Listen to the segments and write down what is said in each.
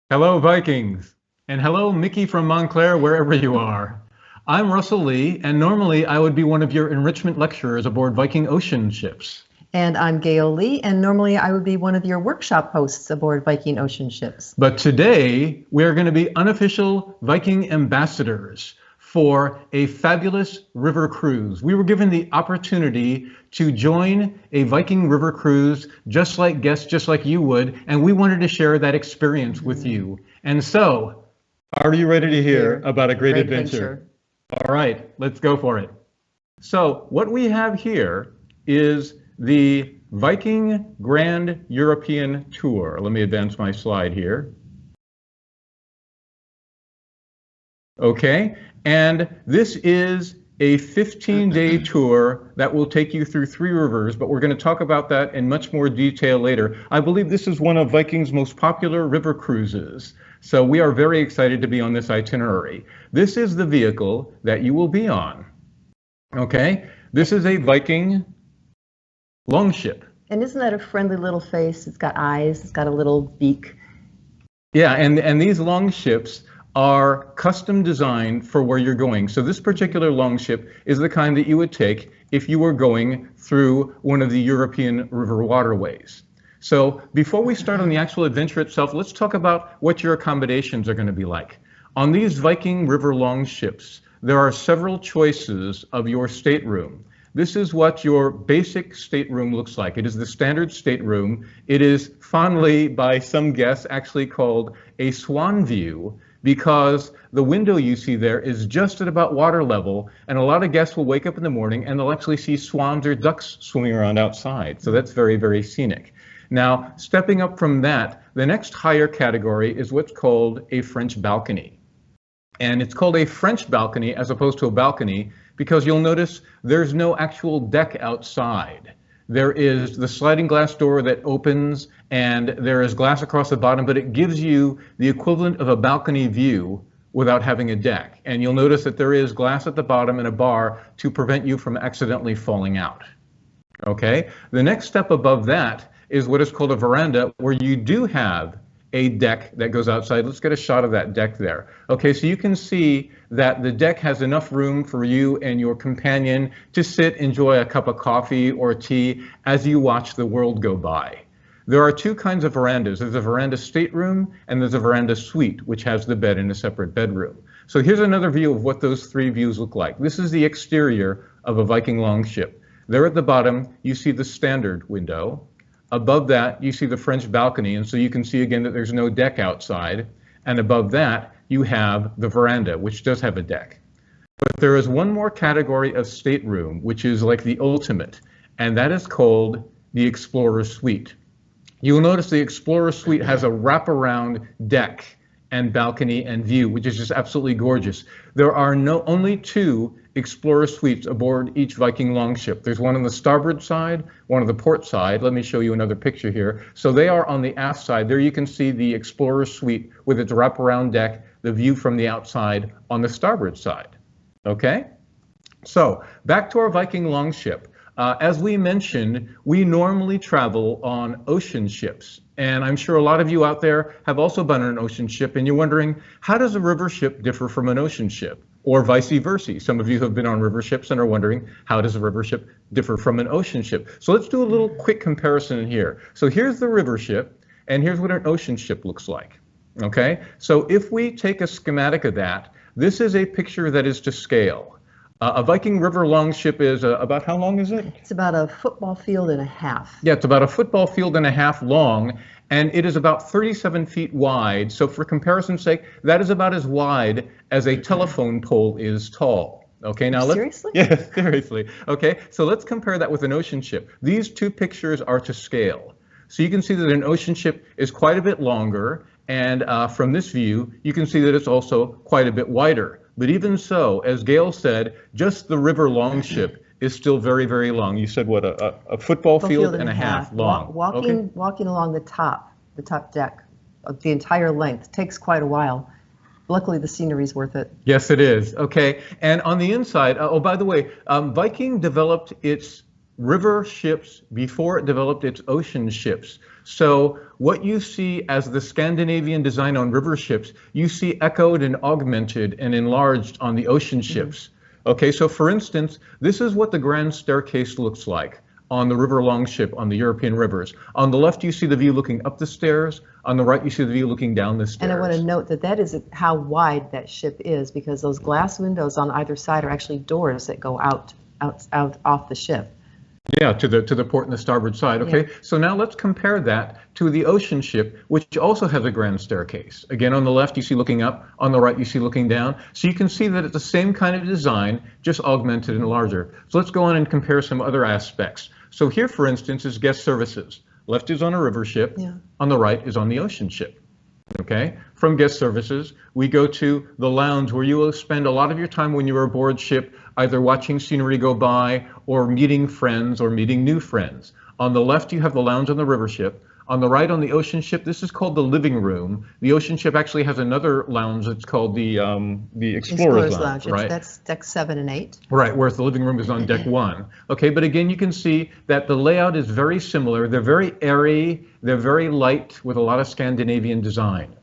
Hello, Vikings, and hello, Mickey from Montclair, wherever you are. I'm Russell Lee, and normally I would be one of your enrichment lecturers aboard Viking ocean ships. And I'm Gail Lee, and normally I would be one of your workshop hosts aboard Viking ocean ships. But today, we are going to be unofficial Viking ambassadors for a fabulous river cruise. We were given the opportunity to join a Viking river cruise, just like guests, just like you would, and we wanted to share that experience with you. And so, are you ready to hear about a great adventure? All right, let's go for it. So, what we have here is the Viking Grand European Tour. Let me advance my slide here. Okay, and this is a 15-day tour that will take you through 3 rivers, but we're going to talk about that in much more detail later. I believe this is one of Viking's most popular river cruises, so we are very excited to be on this itinerary. This is the vehicle that you will be on. Okay, this is a Viking Longship. And isn't that a friendly little face? It's got eyes, it's got a little beak. Yeah, and these longships are custom designed for where you're going. So this particular longship is the kind that you would take if you were going through one of the European river waterways. So before we start on the actual adventure itself, let's talk about what your accommodations are going to be like. On these Viking river longships, there are several choices of your stateroom. This is what your basic stateroom looks like. It is the standard stateroom. It is fondly, by some guests, actually called a swan view, because the window you see there is just at about water level, and a lot of guests will wake up in the morning and they'll actually see swans or ducks swimming around outside. So that's very, very scenic. Now, stepping up from that, the next higher category is what's called a French balcony. And it's called a French balcony as opposed to a balcony because you'll notice there's no actual deck outside. There is the sliding glass door that opens and there is glass across the bottom, but it gives you the equivalent of a balcony view without having a deck. And you'll notice that there is glass at the bottom and a bar to prevent you from accidentally falling out. Okay, the next step above that is what is called a veranda, where you do have a deck that goes outside. Let's get a shot of that deck there. Okay, so you can see that the deck has enough room for you and your companion to sit, enjoy a cup of coffee or tea as you watch the world go by. There are 2 kinds of verandas. There's a veranda stateroom and there's a veranda suite, which has the bed in a separate bedroom. So here's another view of what those 3 views look like. This is the exterior of a Viking longship. There at the bottom, you see the standard window. Above that, you see the French balcony, and so you can see again that there's no deck outside. And above that, you have the veranda, which does have a deck. But there is one more category of stateroom, which is like the ultimate, and that is called the Explorer Suite. You'll notice the Explorer Suite has a wraparound deck and balcony and view, which is just absolutely gorgeous. There are only 2 Explorer Suites aboard each Viking longship. There's one on the starboard side, one on the port side. Let me show you another picture here. So they are on the aft side. There you can see the Explorer Suite with its wraparound deck, the view from the outside on the starboard side. Okay? So back to our Viking longship. As we mentioned, we normally travel on ocean ships. And I'm sure a lot of you out there have also been on an ocean ship, and you're wondering, how does a river ship differ from an ocean ship? Or vice versa. Some of you have been on river ships and are wondering, how does a river ship differ from an ocean ship? So let's do a little quick comparison here. So here's the river ship, and here's what an ocean ship looks like. Okay, so if we take a schematic of that, this is a picture that is to scale. A Viking river longship is about, how long is it? It's about a football field and a half. Yeah, it's about a football field and a half long, and it is about 37 feet wide. So for comparison's sake, that is about as wide as a telephone pole is tall. Okay, now Seriously? Yes, seriously. Okay, so let's compare that with an ocean ship. These 2 pictures are to scale. So you can see that an ocean ship is quite a bit longer, and from this view, you can see that it's also quite a bit wider. But even so, as Gail said, just the river longship is still very, very long. You said what, a football field and a half long. Walking along the top deck, the entire length, takes quite a while. Luckily, the scenery's worth it. Yes, it is. Okay, and on the inside, oh, by the way, Viking developed its river ships before it developed its ocean ships. So what you see as the Scandinavian design on river ships, you see echoed and augmented and enlarged on the ocean ships. Okay, so for instance, this is what the grand staircase looks like on the river longship on the European rivers. On the left, you see the view looking up the stairs. On the right, you see the view looking down the stairs. And I want to note that that is how wide that ship is, because those glass windows on either side are actually doors that go out off the ship. Yeah, to the port and the starboard side. Okay, Yeah. so now let's compare that to the ocean ship, which also has a grand staircase. Again, on the left, you see looking up. On the right, you see looking down. So you can see that it's the same kind of design, just augmented and larger. So let's go on and compare some other aspects. So here, for instance, is guest services. Left is on a river ship. Yeah. On the right is on the ocean ship. Okay, from guest services, we go to the lounge, where you will spend a lot of your time when you're aboard ship, either watching scenery go by or meeting friends or meeting new friends. On the left, you have the lounge on the river ship. On the right, on the ocean ship, this is called the living room. The ocean ship actually has another lounge that's called the Explorer's Lounge, right? That's deck 7 and 8. Right, whereas the living room is on deck 1. Okay, but again, you can see that the layout is very similar. They're very airy, they're very light, with a lot of Scandinavian design.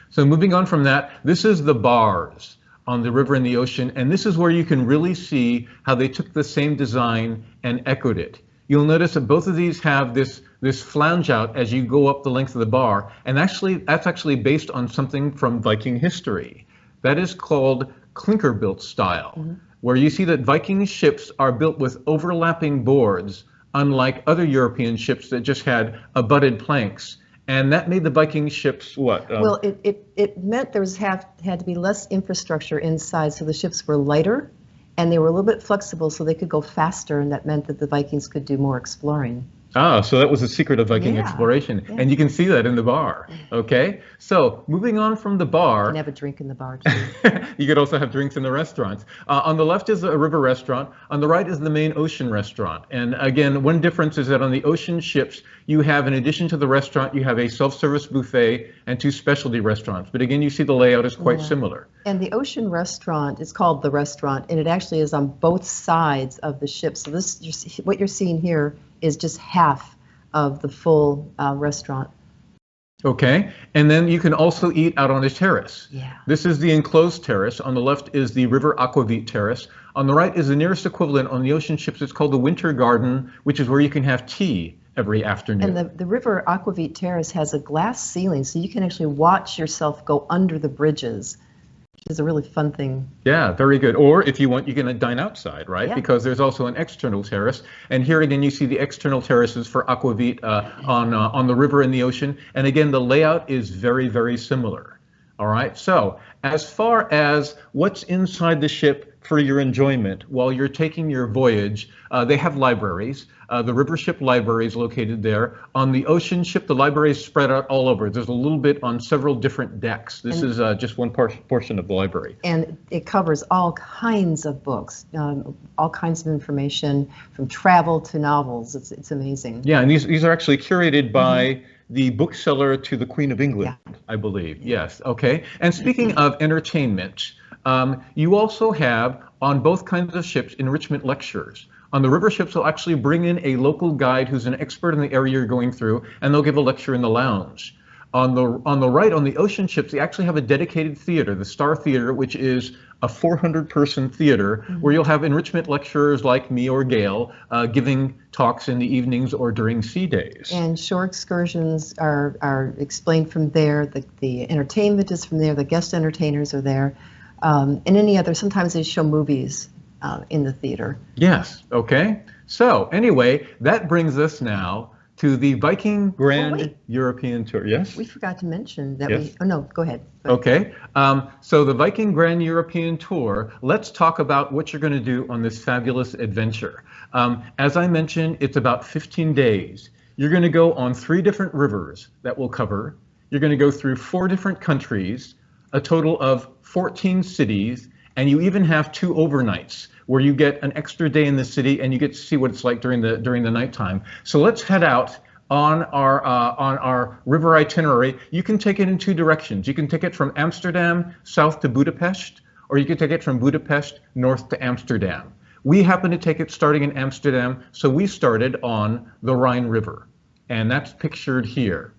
So moving on from that, this is the bars on the river and the ocean, and this is where you can really see how they took the same design and echoed it. You'll notice that both of these have this flange out as you go up the length of the bar, and that's actually based on something from Viking history. That is called clinker-built style, where you see that Viking ships are built with overlapping boards, unlike other European ships that just had abutted planks. And that made the Viking ships what? Well, it meant there had to be less infrastructure inside, so the ships were lighter, and they were a little bit flexible, so they could go faster, and that meant that the Vikings could do more exploring. Ah, so that was the secret of Viking Yeah, exploration. yeah. And you can see that in the bar. Okay, so moving on from the You bar, can have a drink in the bar, too. you could also have drinks in the restaurants. On the left is a river restaurant. On the right is the main ocean restaurant. And again, one difference is that on the ocean ships, you have, in addition to the restaurant, you have a self-service buffet and 2 specialty restaurants. But again, you see the layout is quite similar. And the ocean restaurant is called the restaurant, and it actually is on both sides of the ship. So what you're seeing here is just half of the full restaurant. Okay, and then you can also eat out on a terrace. Yeah. This is the enclosed terrace. On the left is the River Aquavit terrace. On the right is the nearest equivalent on the ocean ships. It's called the Winter Garden, which is where you can have tea every afternoon. And the River Aquavit terrace has a glass ceiling, so you can actually watch yourself go under the bridges, which is a really fun thing. Yeah, very good. Or if you want, you can dine outside, right? Yeah. Because there's also an external terrace. And here again, you see the external terraces for Aquavit on the river and the ocean. And again, the layout is very, very similar. All right. So as far as what's inside the ship for your enjoyment while you're taking your voyage, they have libraries. The river ship library is located there. On the ocean ship, the library is spread out all over. There's a little bit on several different decks. This is just one portion of the library. And it covers all kinds of books, all kinds of information, from travel to novels. It's amazing. Yeah, and these are actually curated by the bookseller to the Queen of England, I believe. Yes, okay. And speaking of entertainment, you also have, on both kinds of ships, enrichment lectures. On the river ships, they'll actually bring in a local guide who's an expert in the area you're going through, and they'll give a lecture in the lounge. On the right, on the ocean ships, they actually have a dedicated theater, the Star Theater, which is a 400-person theater where you'll have enrichment lecturers like me or Gail giving talks in the evenings or during sea days. And shore excursions are explained from there. The entertainment is from there. The guest entertainers are there. And any other, sometimes they show movies in the theater. Yes, okay. So anyway, that brings us now to the Viking Grand European Tour. Yes? We forgot to mention that Yes. oh no, go ahead. Okay, so the Viking Grand European Tour, let's talk about what you're going to do on this fabulous adventure. As I mentioned, it's about 15 days. You're going to go on 3 different rivers that we'll cover. You're going to go through 4 different countries, a total of 14 cities, and you even have 2 overnights where you get an extra day in the city and you get to see what it's like during the nighttime. So let's head out on our river itinerary. You can take it in 2 directions. You can take it from Amsterdam south to Budapest, or you can take it from Budapest north to Amsterdam. We happen to take it starting in Amsterdam, so we started on the Rhine River, and that's pictured here.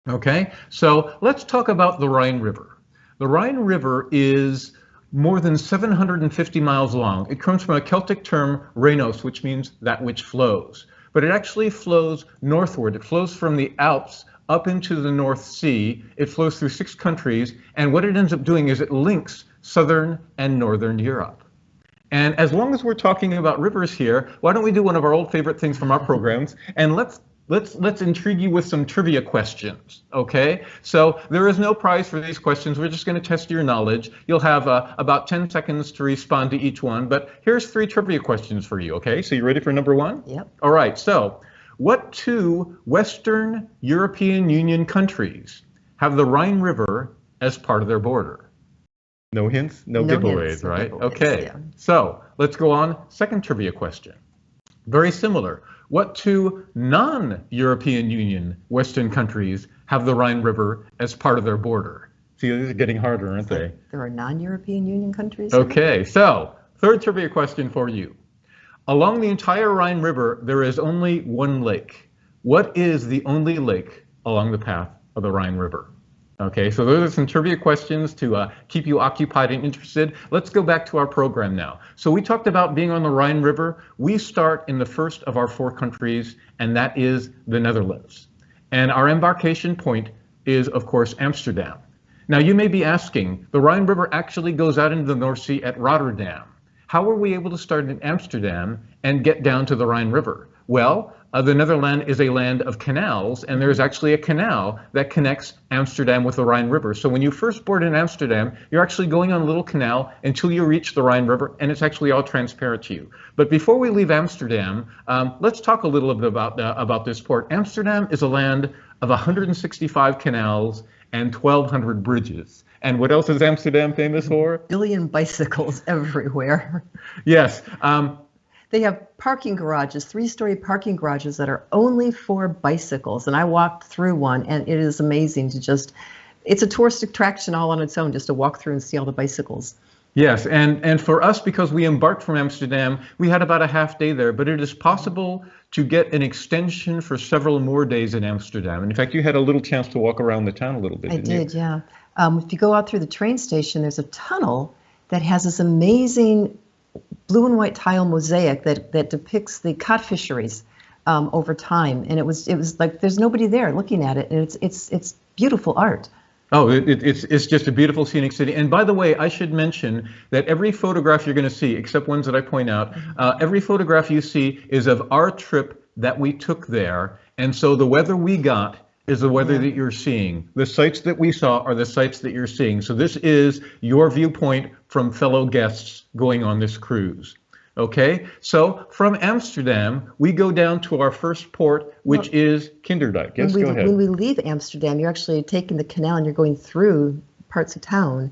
Okay, so let's talk about the Rhine River. The Rhine River is more than 750 miles long. It comes from a Celtic term, Rhenos, which means that which flows. But it actually flows northward. It flows from the Alps up into the North Sea. It flows through 6 countries, and what it ends up doing is it links southern and northern Europe. And as long as we're talking about rivers here, why don't we do one of our old favorite things from our programs, and let's intrigue you with some trivia questions, okay? So there is no prize for these questions. We're just going to test your knowledge. You'll have about 10 seconds to respond to each one, but here's 3 trivia questions for you, okay? So you ready for number 1? Yep. All right, so what 2 Western European Union countries have the Rhine River as part of their border? No hints, no giveaways, right? Okay, yeah. So let's go on. Second trivia question. Very similar. What 2 non-European Union Western countries have the Rhine River as part of their border? See, these are getting harder, aren't they? There are non-European Union countries? Okay, so third trivia question for you. Along the entire Rhine River, there is only one lake. What is the only lake along the path of the Rhine River? Okay, so those are some trivia questions to keep you occupied and interested. Let's go back to our program now. So we talked about being on the Rhine River. We start in the first of our 4 countries, and that is the Netherlands. And our embarkation point is, of course, Amsterdam. Now you may be asking, the Rhine River actually goes out into the North Sea at Rotterdam. How were we able to start in Amsterdam and get down to the Rhine River? Well, the Netherlands is a land of canals, and there's actually a canal that connects Amsterdam with the Rhine River. So when you first board in Amsterdam, you're actually going on a little canal until you reach the Rhine River, and it's actually all transparent to you. But before we leave Amsterdam, let's talk a little bit about this port. Amsterdam is a land of 165 canals and 1,200 bridges. And what else is Amsterdam famous for? A billion bicycles everywhere. Yes. They have parking garages, 3-story parking garages that are only for bicycles. And I walked through one, and it is amazing to just, it's a tourist attraction all on its own just to walk through and see all the bicycles. Yes, and for us, because we embarked from Amsterdam, we had about a half day there, but it is possible to get an extension for several more days in Amsterdam. And in fact, you had a little chance to walk around the town a little bit, I didn't you? did, yeah. If you go out through the train station, there's a tunnel that has this amazing blue and white tile mosaic that depicts the cod fisheries over time, and it was like there's nobody there looking at it, and it's beautiful art. Oh, it's just a beautiful scenic city. And by the way, I should mention that every photograph you're going to see, except ones that I point out, every photograph you see is of our trip that we took there, and so the weather we got is the weather that you're seeing. The sights that we saw are the sights that you're seeing. So this is your viewpoint from fellow guests going on this cruise. Okay, so from Amsterdam, we go down to our first port, which is Kinderdijk. Yes, go ahead. When we leave Amsterdam, you're actually taking the canal and you're going through parts of town,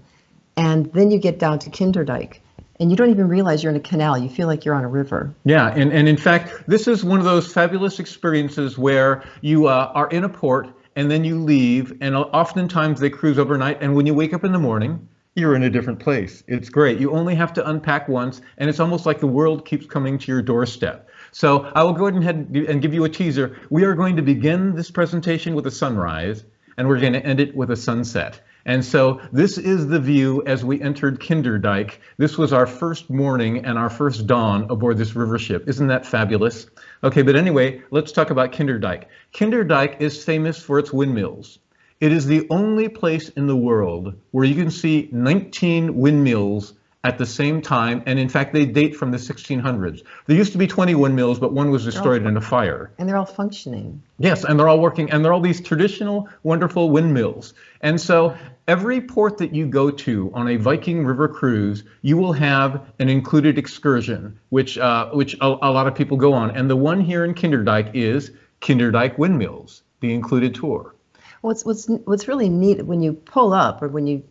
and then you get down to Kinderdijk. And you don't even realize you're in a canal. You feel like you're on a river. Yeah, and in fact, this is one of those fabulous experiences where you are in a port and then you leave, and oftentimes they cruise overnight, and when you wake up in the morning, you're in a different place. It's great. You only have to unpack once, and it's almost like the world keeps coming to your doorstep. So I will go ahead and give you a teaser. We are going to begin this presentation with a sunrise, and we're going to end it with a sunset. And so this is the view as we entered Kinderdijk. This was our first morning and our first dawn aboard this river ship. Isn't that fabulous? Okay, but anyway, let's talk about Kinderdijk. Kinderdijk is famous for its windmills. It is the only place in the world where you can see 19 windmills at the same time, and in fact, they date from the 1600s. There used to be 20 windmills, but one was destroyed in a fire. And they're all functioning. Yes, and they're all working, and they're all these traditional, wonderful windmills. And so every port that you go to on a Viking River cruise, you will have an included excursion, which a lot of people go on. And the one here in Kinderdijk is Kinderdijk Windmills, the included tour. What's really neat when you pull up, or when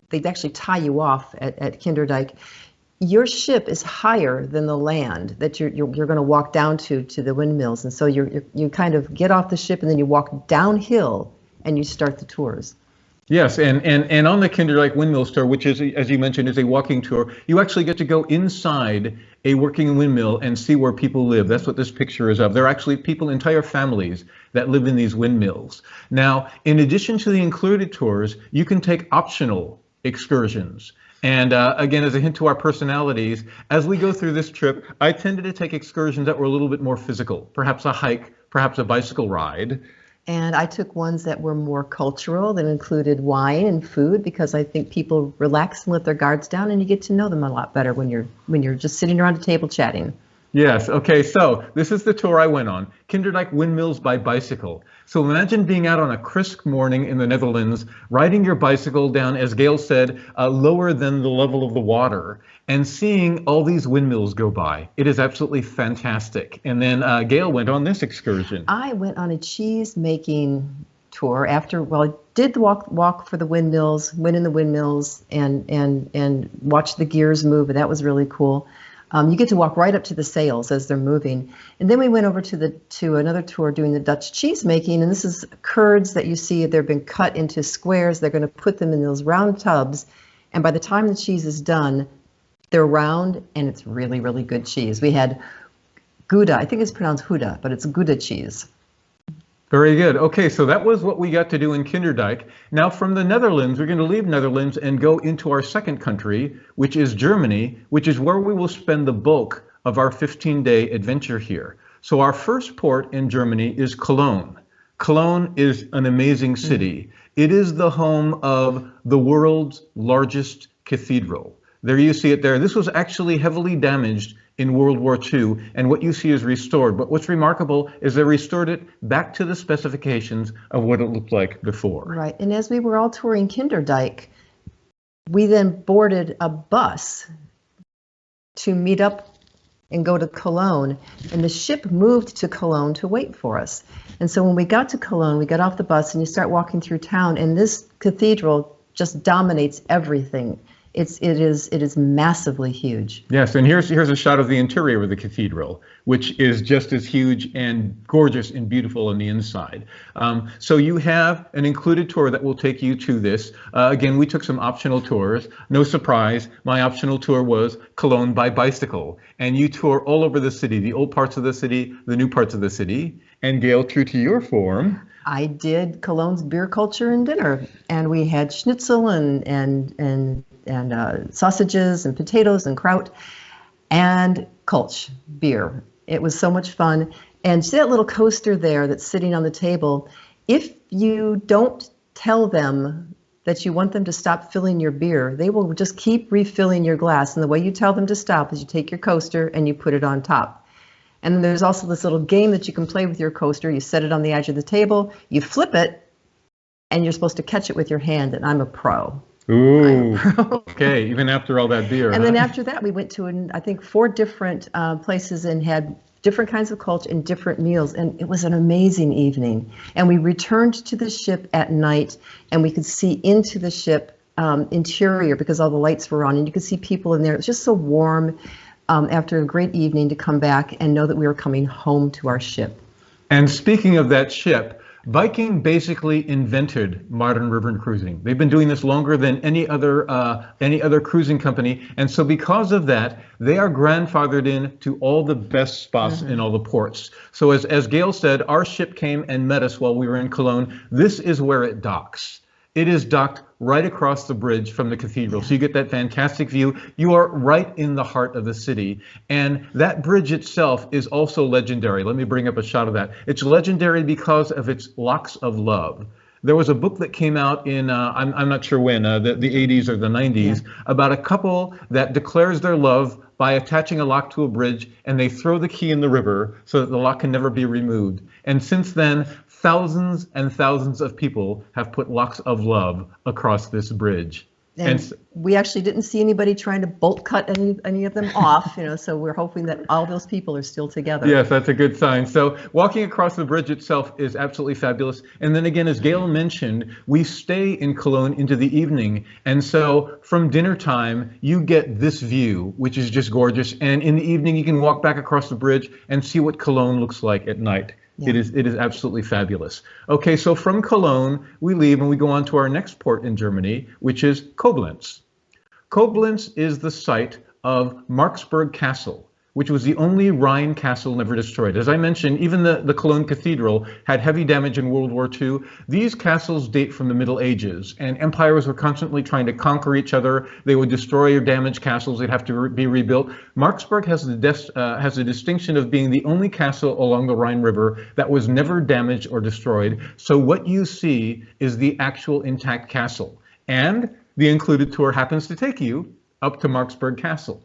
they actually tie you off at Kinderdijk, your ship is higher than the land that you're going to walk down to the windmills, and so you kind of get off the ship and then you walk downhill and you start the tours. Yes, and on the Kinderdijk Windmills tour, which is, as you mentioned, is a walking tour, you actually get to go inside a working windmill and see where people live. That's what this picture is of. There are actually people, entire families, that live in these windmills. Now, in addition to the included tours, you can take optional excursions. And again, as a hint to our personalities, as we go through this trip, I tended to take excursions that were a little bit more physical, perhaps a hike, perhaps a bicycle ride. And I took ones that were more cultural, that included wine and food, because I think people relax and let their guards down, and you get to know them a lot better when you're just sitting around a table chatting. Yes, okay, so this is the tour I went on, Kinderdijk Windmills by bicycle. So imagine being out on a crisp morning in the Netherlands, riding your bicycle down, as Gail said, lower than the level of the water, and seeing all these windmills go by. It is absolutely fantastic. And then Gail went on this excursion. I went on a cheese making tour after, well, I did the walk for the windmills, went in the windmills and watched the gears move, and that was really cool. You get to walk right up to the sails as they're moving. And then we went over to another tour doing the Dutch cheese making, and this is curds that you see, they've been cut into squares. They're going to put them in those round tubs, and by the time the cheese is done, they're round, and it's really, really good cheese. We had Gouda, I think it's pronounced Gouda, but it's Gouda cheese. Very good. Okay, so that was what we got to do in Kinderdijk. Now from the Netherlands, we're going to leave Netherlands and go into our second country, which is Germany, which is where we will spend the bulk of our 15-day adventure here. So our first port in Germany is Cologne. Cologne is an amazing city. It is the home of the world's largest cathedral. There you see it there. This was actually heavily damaged in World War II, and what you see is restored. But what's remarkable is they restored it back to the specifications of what it looked like before. Right, and as we were all touring Kinderdijk, we then boarded a bus to meet up and go to Cologne, and the ship moved to Cologne to wait for us. And so when we got to Cologne, we got off the bus and you start walking through town, and this cathedral just dominates everything. It is massively huge. Yes, and here's a shot of the interior of the cathedral, which is just as huge and gorgeous and beautiful on the inside. So you have an included tour that will take you to this. Again, we took some optional tours. No surprise, my optional tour was Cologne by bicycle. And you tour all over the city, the old parts of the city, the new parts of the city. And Gail, true to your form, I did Cologne's beer culture and dinner, and we had schnitzel and sausages and potatoes and kraut and Kolsch beer. It was so much fun. And see that little coaster there that's sitting on the table? If you don't tell them that you want them to stop filling your beer, they will just keep refilling your glass. And the way you tell them to stop is you take your coaster and you put it on top. And then there's also this little game that you can play with your coaster. You set it on the edge of the table, you flip it, and you're supposed to catch it with your hand, and I'm a pro. Ooh, okay, even after all that beer. And then after that, we went to, I think, 4 different places and had different kinds of culture and different meals, and it was an amazing evening. And we returned to the ship at night, and we could see into the ship interior because all the lights were on, and you could see people in there. It was just so warm. After a great evening, to come back and know that we were coming home to our ship. And speaking of that ship, Viking basically invented modern river cruising. They've been doing this longer than any other cruising company, and so because of that, they are grandfathered in to all the best spots in all the ports. So as Gail said, our ship came and met us while we were in Cologne. This is where it docks. It is docked right across the bridge from the cathedral. So you get that fantastic view. You are right in the heart of the city. And that bridge itself is also legendary. Let me bring up a shot of that. It's legendary because of its locks of love. There was a book that came out in, I'm not sure when, the 80s or the 90s, about a couple that declares their love by attaching a lock to a bridge, and they throw the key in the river so that the lock can never be removed. And since then, thousands and thousands of people have put locks of love across this bridge. And we actually didn't see anybody trying to bolt cut any of them off, so we're hoping that all those people are still together. Yes, that's a good sign. So walking across the bridge itself is absolutely fabulous. And then again, as Gail mentioned, we stay in Cologne into the evening. And so from dinner time, you get this view, which is just gorgeous. And in the evening, you can walk back across the bridge and see what Cologne looks like at night. Yeah. It is absolutely fabulous. Okay, so from Cologne, we leave and we go on to our next port in Germany, which is Koblenz. Koblenz is the site of Marksburg Castle, which was the only Rhine castle never destroyed. As I mentioned, even the Cologne Cathedral had heavy damage in World War II. These castles date from the Middle Ages, and empires were constantly trying to conquer each other. They would destroy or damage castles. They'd have to be rebuilt. Marksburg has the distinction of being the only castle along the Rhine River that was never damaged or destroyed. So what you see is the actual intact castle. And the included tour happens to take you up to Marksburg Castle.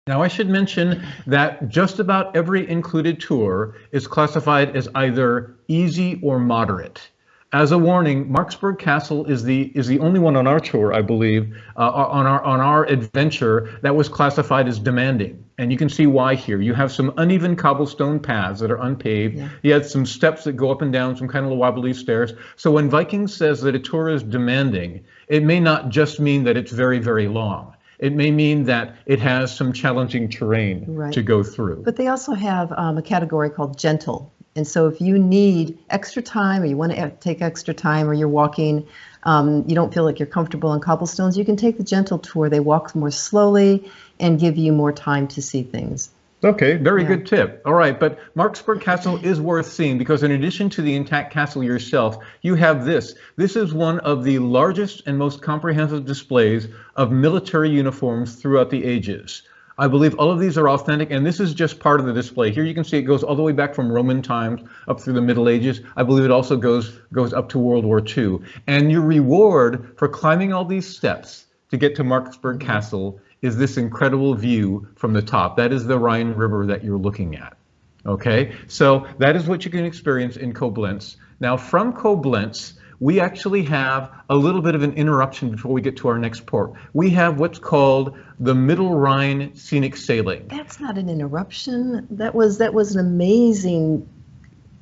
Now, I should mention that just about every included tour is classified as either easy or moderate. As a warning, Marksburg Castle is the only one on our tour, I believe, on our adventure that was classified as demanding. And you can see why here. You have some uneven cobblestone paths that are unpaved. Yeah. You had some steps that go up and down, some kind of wobbly stairs. So when Viking says that a tour is demanding, it may not just mean that it's very, very long. It may mean that it has some challenging terrain to go through. But they also have a category called gentle. And so if you need extra time, or you want to take extra time, or you're walking, you don't feel like you're comfortable on cobblestones, you can take the gentle tour. They walk more slowly and give you more time to see things. Okay, very good tip. All right, but Marksburg Castle is worth seeing because in addition to the intact castle yourself, you have this. This is one of the largest and most comprehensive displays of military uniforms throughout the ages. I believe all of these are authentic, and this is just part of the display. Here you can see it goes all the way back from Roman times up through the Middle Ages. I believe it also goes up to World War II. And your reward for climbing all these steps to get to Marksburg Castle is this incredible view from the top. That is the Rhine River that you're looking at. Okay, so that is what you can experience in Koblenz. Now from Koblenz, we actually have a little bit of an interruption before we get to our next port. We have what's called the Middle Rhine Scenic Sailing. That's not an interruption. That was an amazing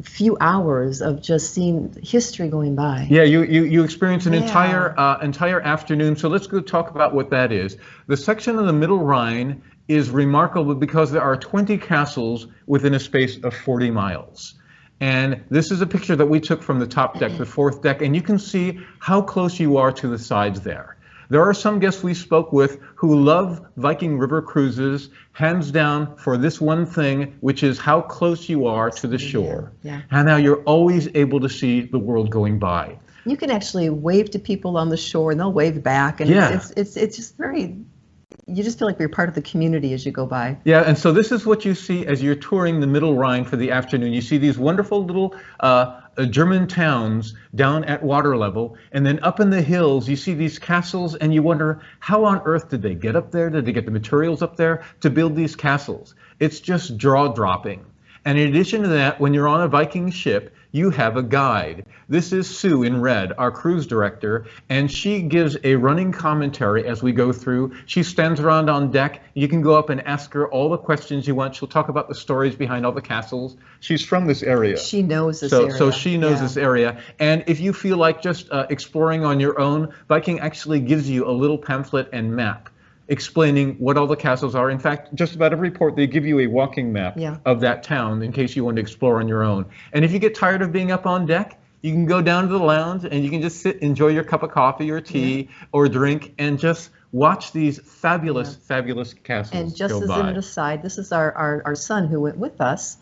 few hours of just seeing history going by. Yeah, you experience an entire afternoon. So let's go talk about what that is. The section of the Middle Rhine is remarkable because there are 20 castles within a space of 40 miles. And this is a picture that we took from the top deck, the fourth deck, and you can see how close you are to the sides there. There are some guests we spoke with who love Viking River cruises, hands down for this one thing, which is how close you are to the shore. Yeah. And how you're always able to see the world going by. You can actually wave to people on the shore and they'll wave back. And it's just very, you just feel like you're part of the community as you go by. Yeah, and so this is what you see as you're touring the Middle Rhine for the afternoon. You see these wonderful little German towns down at water level, and then up in the hills you see these castles, and you wonder, how on earth did they get up there? Did they get the materials up there to build these castles? It's just jaw-dropping. And in addition to that, when you're on a Viking ship, you have a guide. This is Sue in red, our cruise director, and she gives a running commentary as we go through. She stands around on deck. You can go up and ask her all the questions you want. She'll talk about the stories behind all the castles. She's from this area. She knows this area. So she knows this area. And if you feel like just exploring on your own, Viking actually gives you a little pamphlet and map explaining what all the castles are. In fact, just about every port, they give you a walking map of that town in case you want to explore on your own. And if you get tired of being up on deck, you can go down to the lounge and you can just sit, enjoy your cup of coffee or tea or drink, and just watch these fabulous, fabulous castles And just go as by. an aside, this is our son who went with us.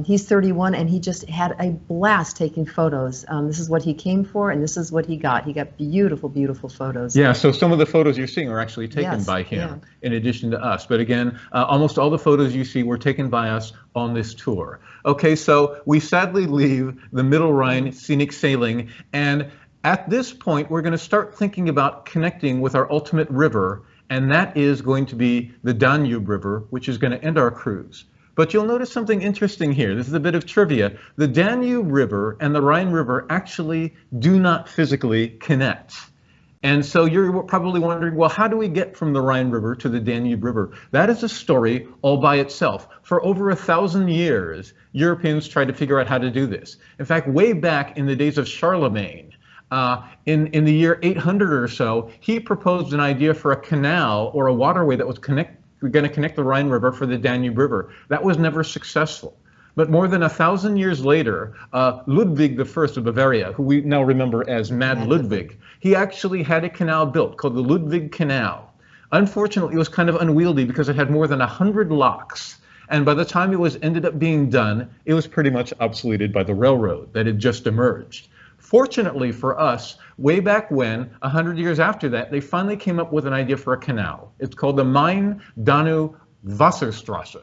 He's 31 and he just had a blast taking photos. This is what he came for and this is what he got. He got beautiful, beautiful photos. Yeah, so some of the photos you're seeing are actually taken by him in addition to us. But again, almost all the photos you see were taken by us on this tour. Okay, so we sadly leave the Middle Rhine Scenic Sailing, and at this point we're going to start thinking about connecting with our ultimate river, and that is going to be the Danube River, which is going to end our cruise. But you'll notice something interesting here. This is a bit of trivia. The Danube River and the Rhine River actually do not physically connect. And so you're probably wondering, well, how do we get from the Rhine River to the Danube River? That is a story all by itself. For over 1,000 years, Europeans tried to figure out how to do this. In fact, way back in the days of Charlemagne, in the year 800 or so, he proposed an idea for a canal or a waterway that was going to connect the Rhine River for the Danube River. That was never successful. But more than 1,000 years later, Ludwig I of Bavaria, who we now remember as Mad Ludwig, he actually had a canal built called the Ludwig Canal. Unfortunately, it was kind of unwieldy because it had more than 100 locks. And by the time it was ended up being done, it was pretty much obsoleted by the railroad that had just emerged. Fortunately for us, way back when, 100 years after that, they finally came up with an idea for a canal. It's called the Main-Danube Wasserstraße.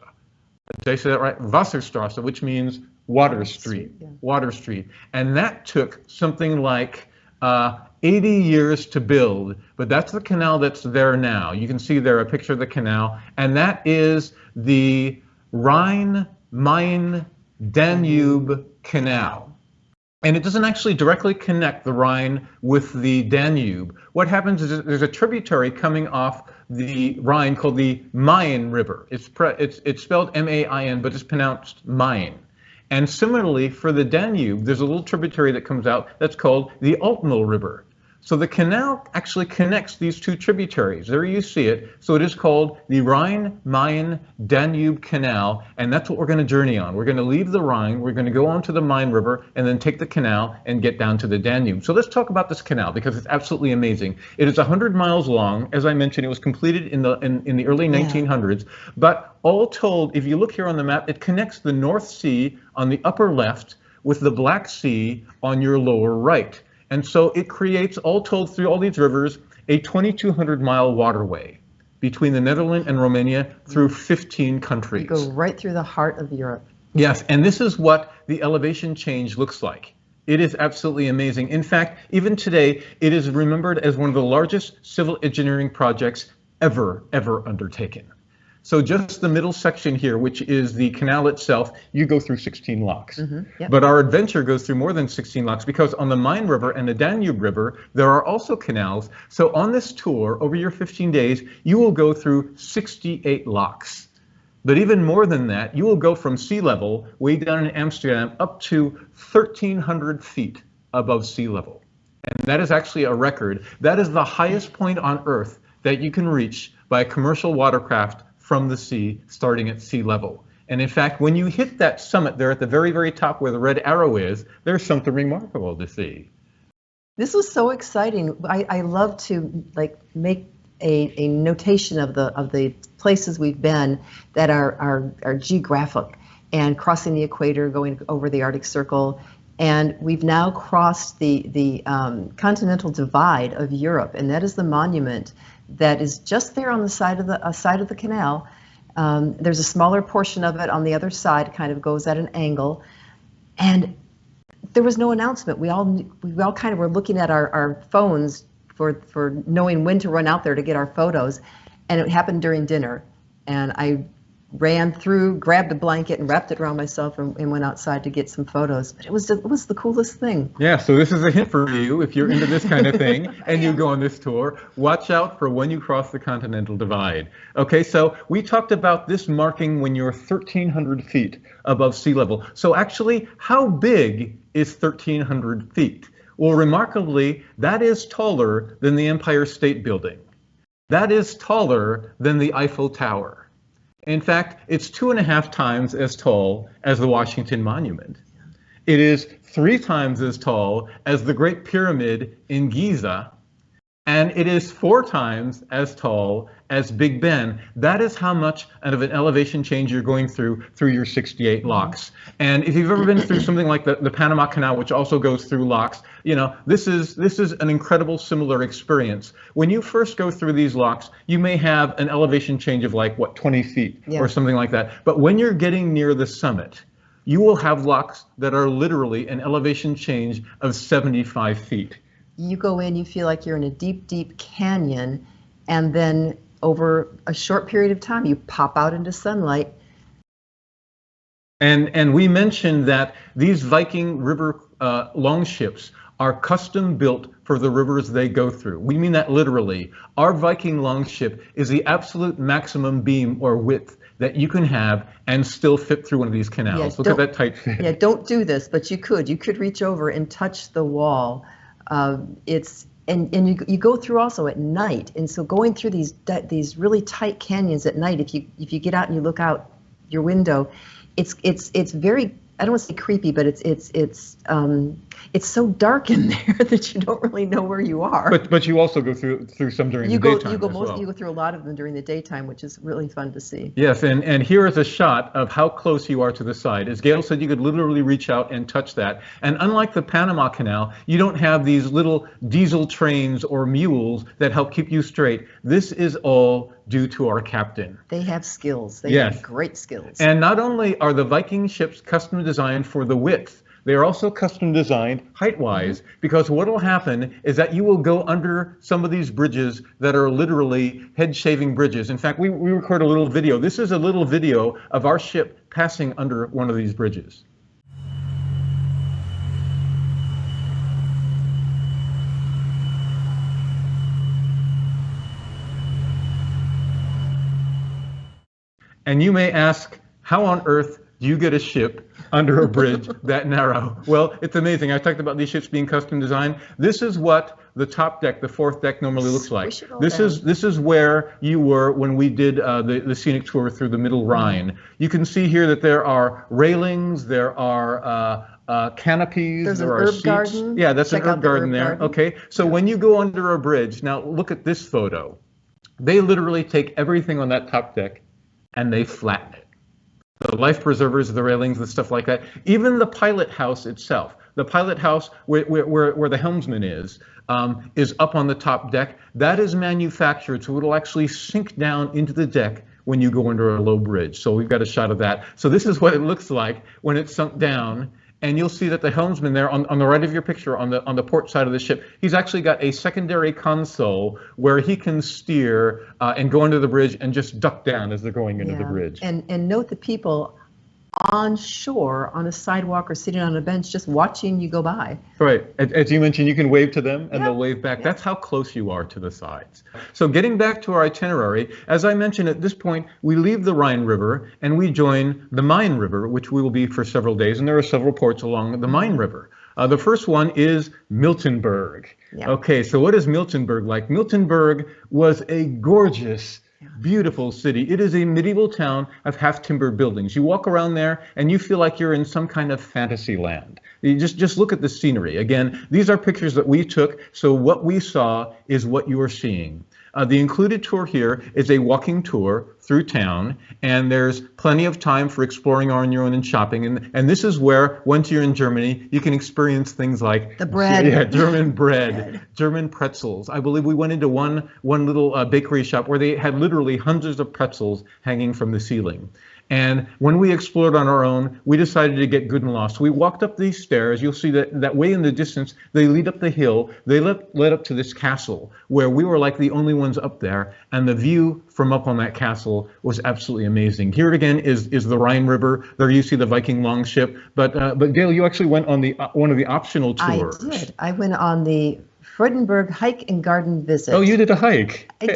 Did I say that right? Wasserstraße, which means Water Street. Yeah. Water Street. And that took something like 80 years to build, but that's the canal that's there now. You can see there a picture of the canal, and that is the Rhine-Main-Danube Canal. And it doesn't actually directly connect the Rhine with the Danube. What happens is there's a tributary coming off the Rhine called the Rhine River. It's spelled M-A-I-N, but it's pronounced Main. And similarly, for the Danube, there's a little tributary that comes out that's called the Altmühl River. So the canal actually connects these two tributaries. There you see it. So it is called the Rhine-Main-Danube Canal, and that's what we're going to journey on. We're going to leave the Rhine, we're going to go on to the Main River, and then take the canal and get down to the Danube. So let's talk about this canal because it's absolutely amazing. It is 100 miles long. As I mentioned, it was completed in the early 1900s. But all told, if you look here on the map, it connects the North Sea on the upper left with the Black Sea on your lower right. And so it creates, all told, through all these rivers, a 2,200-mile waterway between the Netherlands and Romania through 15 countries. You go right through the heart of Europe. Yes, and this is what the elevation change looks like. It is absolutely amazing. In fact, even today, it is remembered as one of the largest civil engineering projects ever undertaken. So just the middle section here, which is the canal itself, you go through 16 locks. Yep. But our adventure goes through more than 16 locks because on the Main River and the Danube River, there are also canals. So on this tour, over your 15 days, you will go through 68 locks. But even more than that, you will go from sea level, way down in Amsterdam, up to 1,300 feet above sea level. And that is actually a record. That is the highest point on Earth that you can reach by a commercial watercraft from the sea, starting at sea level. And in fact, when you hit that summit there at the very top where the red arrow is, there's something remarkable to see. This was so exciting. I love to make a notation of the places we've been that are geographic, and crossing the equator, going over the Arctic Circle. And we've now crossed the continental divide of Europe, and that is the monument that is just there on the side of the canal. There's a smaller portion of it on the other side, kind of goes at an angle, and there was no announcement. We all kind of were looking at our phones for knowing when to run out there to get our photos, and it happened during dinner. And I ran through, grabbed a blanket and wrapped it around myself and went outside to get some photos. But it was the coolest thing. Yeah, so this is a hint for you if you're into this kind of thing and you go on this tour. Watch out for when you cross the continental divide. Okay, so we talked about this marking when you're 1,300 feet above sea level. So actually, how big is 1,300 feet? Well, remarkably, that is taller than the Empire State Building. That is taller than the Eiffel Tower. In fact, it's 2.5 times as tall as the Washington Monument. It is 3 times as tall as the Great Pyramid in Giza, and it is 4 times as tall as Big Ben. That is how much of an elevation change you're going through your 68 locks. And if you've ever been through something like the Panama Canal, which also goes through locks, you know, this is an incredible similar experience. When you first go through these locks, you may have an elevation change of like, what, 20 feet or something like that. But when you're getting near the summit, you will have locks that are literally an elevation change of 75 feet. You go in, you feel like you're in a deep canyon, and then over a short period of time, you pop out into sunlight. And we mentioned that these Viking River longships are custom built for the rivers they go through. We mean that literally. Our Viking Longship is the absolute maximum beam or width that you can have and still fit through one of these canals. Look at that tight fit. Yeah, don't do this, but you could. You could reach over and touch the wall. And you go through also at night, and so going through these really tight canyons at night, if you get out and you look out your window, it's very, I don't want to say creepy, but it's so dark in there that you don't really know where you are. But you also go through some during the daytime as well. You go through a lot of them during the daytime, which is really fun to see. Yes, and here is a shot of how close you are to the side. As Gail said, you could literally reach out and touch that. And unlike the Panama Canal, you don't have these little diesel trains or mules that help keep you straight. This is all due to our captain. They have skills. They Yes. have great skills. And not only are the Viking ships custom designed for the width, they are also custom designed height-wise, because what will happen is that you will go under some of these bridges that are literally head-shaving bridges. In fact, we record a little video. This is a little video of our ship passing under one of these bridges. And you may ask, how on earth do you get a ship under a bridge that narrow? Well, it's amazing. I talked about these ships being custom designed. This is what the top deck, the fourth deck, normally looks like. This is where you were when we did the scenic tour through the Middle Rhine. You can see here that there are railings, there are canopies, there are seats. Garden. Yeah, that's an herb garden there. Okay, so when you go under a bridge, now look at this photo. They literally take everything on that top deck and they flatten it. The life preservers, the railings, the stuff like that. Even the pilot house itself. The pilot house where the helmsman is up on the top deck. That is manufactured so it'll actually sink down into the deck when you go under a low bridge. So we've got a shot of that. So this is what it looks like when it's sunk down. And you'll see that the helmsman there on the right of your picture, on the port side of the ship, he's actually got a secondary console where he can steer and go under the bridge and just duck down as they're going into the bridge. And note the people on shore, on a sidewalk or sitting on a bench, just watching you go by. Right. As you mentioned, you can wave to them and they'll wave back. That's how close you are to the sides. So getting back to our itinerary, as I mentioned at this point, we leave the Rhine River and we join the Rhine River, which we will be for several days. And there are several ports along the Rhine River. The first one is Miltenberg. Yeah. Okay, so what is Miltenberg like? Miltenberg was a gorgeous, beautiful city. It is a medieval town of half-timbered buildings. You walk around there and you feel like you're in some kind of fantasy land. You just look at the scenery. Again, these are pictures that we took, so what we saw is what you are seeing. The included tour here is a walking tour through town, and there's plenty of time for exploring on your own and shopping. And this is where, once you're in Germany, you can experience things like the bread. Yeah, German bread, German pretzels. I believe we went into one little bakery shop where they had literally hundreds of pretzels hanging from the ceiling. And when we explored on our own, we decided to get good and lost. We walked up these stairs. You'll see that way in the distance, they lead up the hill. They led up to this castle where we were like the only ones up there. And the view from up on that castle was absolutely amazing. Here again is the Rhine River. There you see the Viking Longship. But Gail, you actually went on one of the optional tours. I did. I went on the Freudenberg hike and garden visit. Oh, you did a hike. I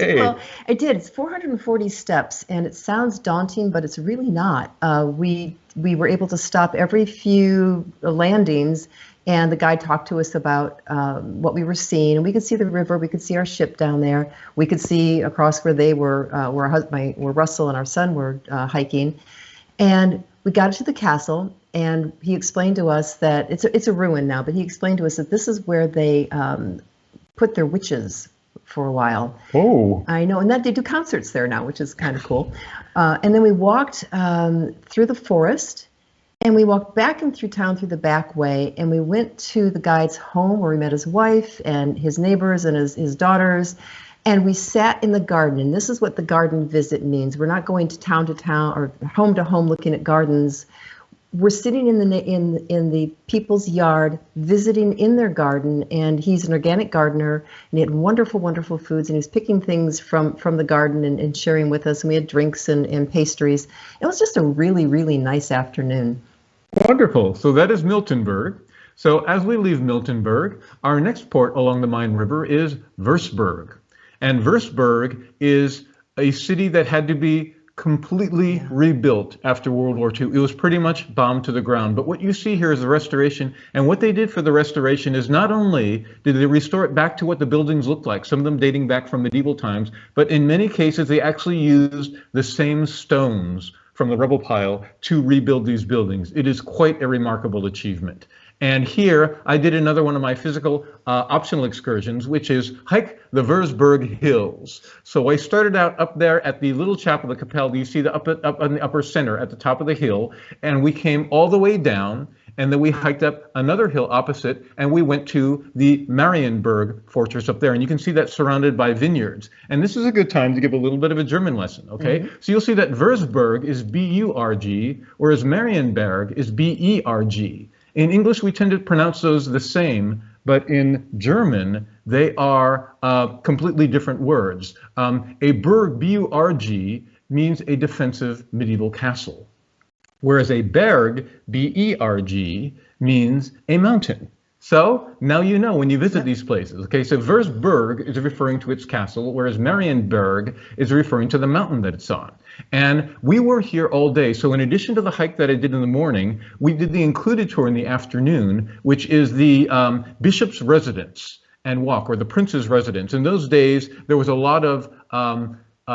did. It's 440 steps, and it sounds daunting, but it's really not. We were able to stop every few landings, and the guide talked to us about what we were seeing. And we could see the river. We could see our ship down there. We could see across where they were, where Russell and our son were hiking. And we got to the castle, and he explained to us that it's a ruin now, but he explained to us that this is where they put their witches for a while. Oh. I know, and that they do concerts there now, which is kind of cool. And then we walked through the forest, and we walked back in through town through the back way, and we went to the guide's home where we met his wife and his neighbors and his daughters. And we sat in the garden, and this is what the garden visit means. We're not going to town or home to home looking at gardens. We're sitting in the people's yard, visiting in their garden, and he's an organic gardener, and he had wonderful, wonderful foods, and he was picking things from the garden and sharing with us, and we had drinks and pastries. It was just a really, really nice afternoon. Wonderful. So that is Miltenberg. So as we leave Miltenberg, our next port along the Rhine River is Würzburg. And Würzburg is a city that had to be completely rebuilt after World War II. It was pretty much bombed to the ground. But what you see here is the restoration. And what they did for the restoration is not only did they restore it back to what the buildings looked like, some of them dating back from medieval times, but in many cases they actually used the same stones from the rubble pile to rebuild these buildings. It is quite a remarkable achievement. And here I did another one of my physical optional excursions, which is hike the Würzburg Hills. So I started out up there at the little chapel, the Kapelle. You see up in the upper center at the top of the hill, and we came all the way down, and then we hiked up another hill opposite, and we went to the Marienburg fortress up there. And you can see that surrounded by vineyards. And this is a good time to give a little bit of a German lesson, okay? Mm-hmm. So you'll see that Würzburg is B-U-R-G, whereas Marienberg is B-E-R-G. In English, we tend to pronounce those the same, but in German, they are completely different words. A Burg, B-U-R-G, means a defensive medieval castle, whereas a Berg, B-E-R-G, means a mountain. So now you know when you visit these places. Okay, so Würzburg is referring to its castle, whereas Marienberg is referring to the mountain that it's on. And we were here all day. So in addition to the hike that I did in the morning, we did the included tour in the afternoon, which is the bishop's residence and walk, or the prince's residence. In those days, there was a lot of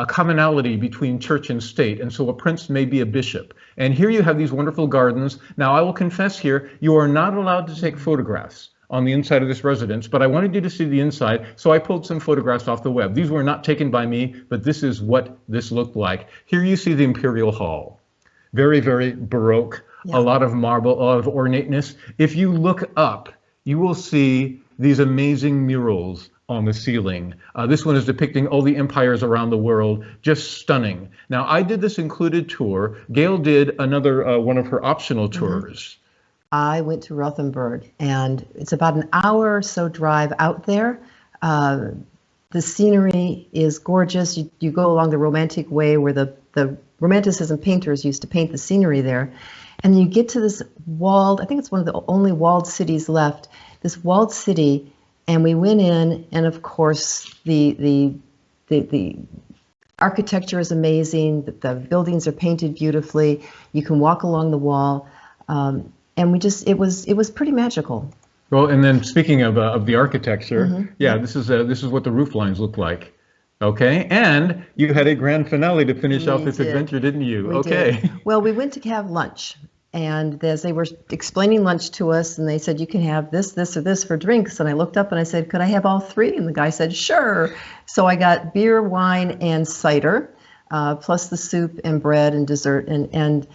commonality between church and state, and so a prince may be a bishop. And here you have these wonderful gardens. Now, I will confess here, you are not allowed to take photographs on the inside of this residence, but I wanted you to see the inside, so I pulled some photographs off the web. These were not taken by me, but this is what this looked like. Here you see the Imperial Hall. Very, very Baroque, a lot of marble, a lot of ornateness. If you look up, you will see these amazing murals on the ceiling. This one is depicting all the empires around the world, just stunning. Now, I did this included tour. Gail did another one of her optional tours. I went to Rothenburg, and it's about an hour or so drive out there. The scenery is gorgeous. You go along the Romantic Way where the Romanticism painters used to paint the scenery there. And you get to this walled, I think it's one of the only walled cities left, this walled city. And we went in, and of course, the architecture is amazing. The buildings are painted beautifully. You can walk along the wall, and it was pretty magical. Well, and then speaking of the architecture, this is what the roof lines look like. Okay, and you had a grand finale to finish off this adventure, didn't you? We did. Well, we went to have lunch. And as they were explaining lunch to us, and they said, you can have this, this, or this for drinks. And I looked up and I said, could I have all three? And the guy said, sure. So I got beer, wine, and cider, plus the soup and bread and dessert. And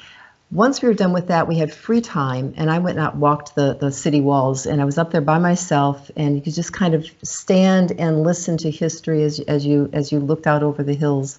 once we were done with that, we had free time. And I went and walked the city walls. And I was up there by myself. And you could just kind of stand and listen to history as you looked out over the hills.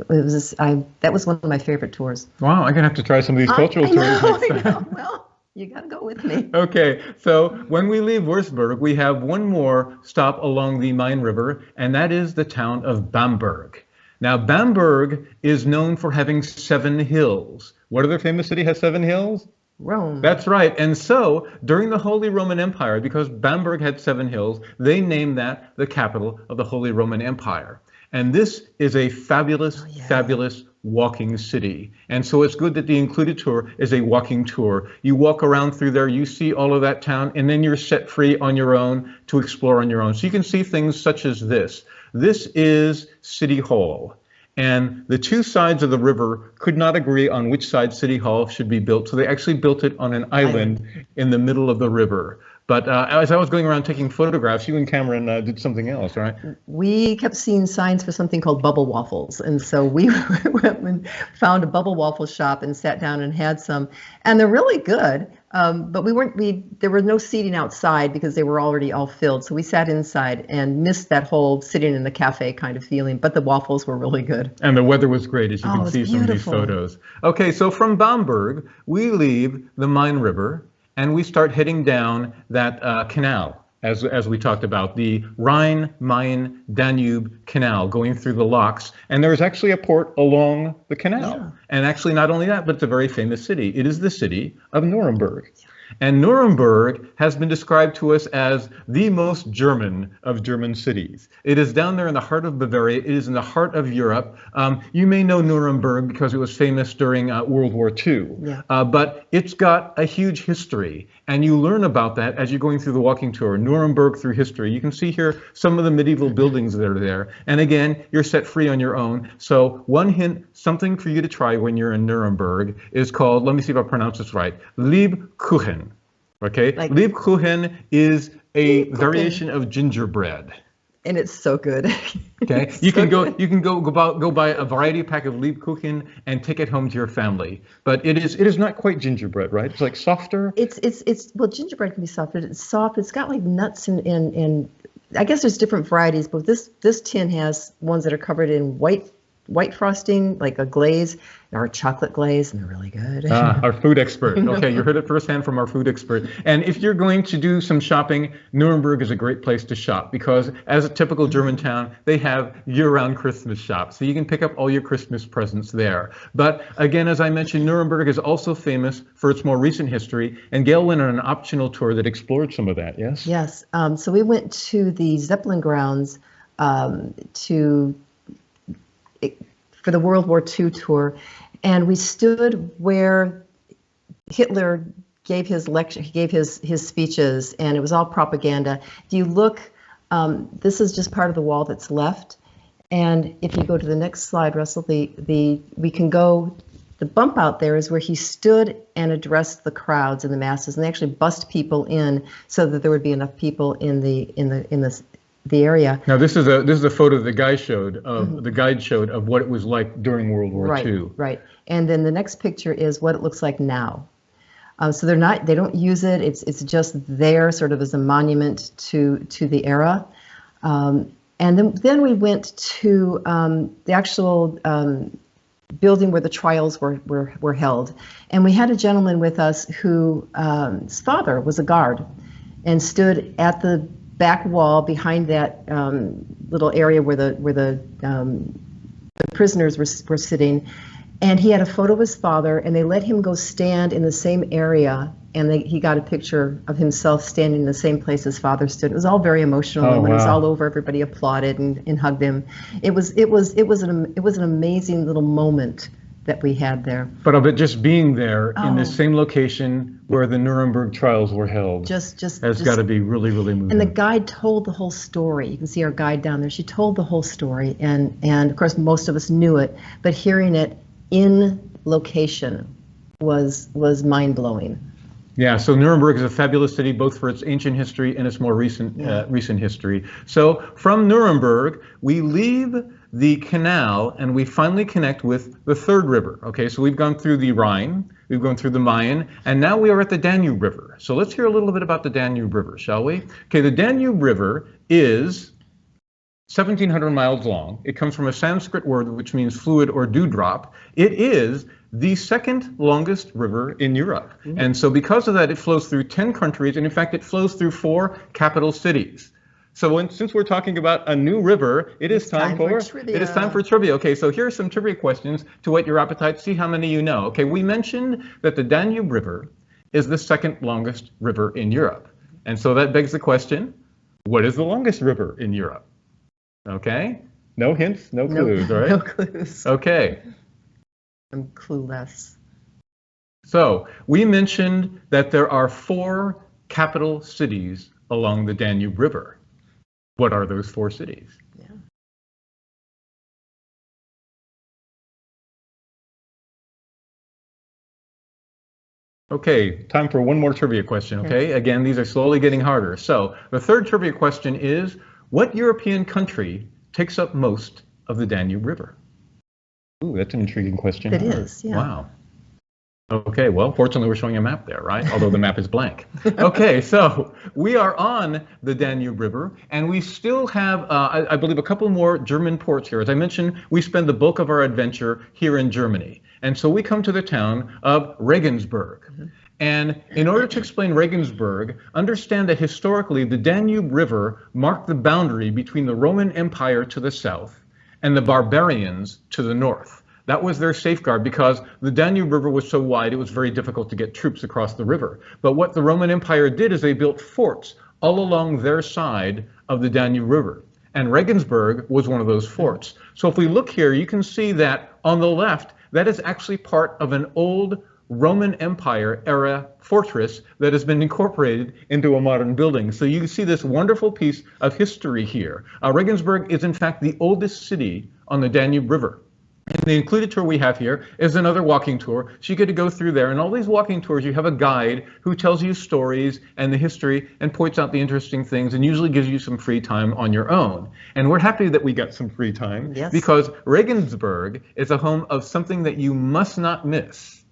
That was one of my favorite tours. Wow, I'm gonna have to try some of these cultural tours next time. I know. Well, you gotta go with me. Okay, so when we leave Würzburg, we have one more stop along the Rhine River, and that is the town of Bamberg. Now, Bamberg is known for having 7 hills. What other famous city has 7 hills? Rome. That's right. And so during the Holy Roman Empire, because Bamberg had 7 hills, they named that the capital of the Holy Roman Empire. And this is a fabulous, fabulous walking city. And so it's good that the included tour is a walking tour. You walk around through there, you see all of that town, and then you're set free on your own to explore on your own. So you can see things such as this. This is City Hall. And the two sides of the river could not agree on which side City Hall should be built. So they actually built it on an island in the middle of the river. But as I was going around taking photographs, you and Cameron did something else, right? We kept seeing signs for something called bubble waffles. And so we went and found a bubble waffle shop and sat down and had some. And they're really good. But there was no seating outside because they were already all filled. So we sat inside and missed that whole sitting in the cafe kind of feeling. But the waffles were really good. And the weather was great, as you can see from these photos. Okay, so from Bamberg, we leave the Rhine River. And we start heading down that canal, as we talked about, the Rhine-Main-Danube canal going through the locks. And there's actually a port along the canal. Yeah. And actually not only that, but it's a very famous city. It is the city of Nuremberg. Yeah. And Nuremberg has been described to us as the most German of German cities. It is down there in the heart of Bavaria. It is in the heart of Europe. You may know Nuremberg because it was famous during World War II. Yeah. But it's got a huge history, and you learn about that as you're going through the walking tour. Nuremberg through history. You can see here some of the medieval buildings that are there. And again, you're set free on your own. So one hint, something for you to try when you're in Nuremberg is called, let me see if I pronounce this right, Lebkuchen. Okay, Like, Lebkuchen is a variation of gingerbread. And it's so good. Okay, It's you so can good. go buy a variety pack of Lebkuchen and take it home to your family. But it is not quite gingerbread, right? It's like softer. It's well, gingerbread can be soft, but it's soft. It's got like nuts and I guess there's different varieties, but this tin has ones that are covered in white frosting, like a glaze, or a chocolate glaze, and they're really good. Our food expert. Okay, you heard it firsthand from our food expert. And if you're going to do some shopping, Nuremberg is a great place to shop because, as a typical German town, they have year-round Christmas shops. So you can pick up all your Christmas presents there. But again, as I mentioned, Nuremberg is also famous for its more recent history. And Gail went on an optional tour that explored some of that, yes? Yes. So we went to the Zeppelin grounds for the World War II tour, and we stood where Hitler gave his lecture, he gave his speeches, and it was all propaganda. If you look, this is just part of the wall that's left, and if you go to the next slide, Russell, we can go. The bump out there is where he stood and addressed the crowds and the masses, and they actually bussed people in so that there would be enough people in the area. Now this is a photo the guide showed of what it was like during World War II. Right. And then the next picture is what it looks like now. So they don't use it. It's just there, sort of as a monument to the era. And then we went to the actual building where the trials were held, and we had a gentleman with us who his father was a guard, and stood at the back wall behind that little area where the prisoners were sitting, and he had a photo of his father, and they let him go stand in the same area, and he got a picture of himself standing in the same place his father stood. It was all very emotional, and when it was all over, everybody applauded and hugged him. It was an amazing little moment that we had there. But just being there in the same location where the Nuremberg trials were held has got to be really, really moving. And the guide told the whole story. You can see our guide down there. She told the whole story, and of course most of us knew it, but hearing it in location was mind-blowing. Yeah, so Nuremberg is a fabulous city, both for its ancient history and its more recent history. So from Nuremberg, we leave the canal and we finally connect with the third river. Okay, so we've gone through the Rhine, we've gone through the Main, and now we are at the Danube River. So let's hear a little bit about the Danube River, shall we? Okay, the Danube River is 1,700 miles long. It comes from a Sanskrit word which means fluid or dewdrop. It is the second longest river in Europe. Mm-hmm. And so because of that, it flows through 10 countries, and in fact, it flows through 4 capital cities. So since we're talking about a new river, it's time for trivia. Okay, so here are some trivia questions to whet your appetite, see how many you know. Okay, we mentioned that the Danube River is the second longest river in Europe. And so that begs the question, what is the longest river in Europe? Okay, no hints, no clues, all right? No clues. Okay. I'm clueless. So we mentioned that there are 4 capital cities along the Danube River. What are those 4 cities? Yeah. Okay, time for one more trivia question, okay? Again, these are slowly getting harder. So the third trivia question is, what European country takes up most of the Danube River? Ooh, that's an intriguing question. It is, yeah. Wow. Okay, well, fortunately we're showing a map there, right? Although the map is blank. Okay, so we are on the Danube River, and we still have, I believe, a couple more German ports here. As I mentioned, we spend the bulk of our adventure here in Germany. And so we come to the town of Regensburg. Mm-hmm. And in order to explain Regensburg, understand that historically the Danube River marked the boundary between the Roman Empire to the south and the barbarians to the north. That was their safeguard because the Danube River was so wide, it was very difficult to get troops across the river. But what the Roman Empire did is they built forts all along their side of the Danube River. And Regensburg was one of those forts. So if we look here, you can see that on the left, that is actually part of an old Roman Empire era fortress that has been incorporated into a modern building. So you see this wonderful piece of history here. Regensburg is in fact the oldest city on the Danube River. And the included tour we have here is another walking tour. So you get to go through there, and all these walking tours, you have a guide who tells you stories and the history and points out the interesting things and usually gives you some free time on your own. And we're happy that we got some free time because Regensburg is a home of something that you must not miss.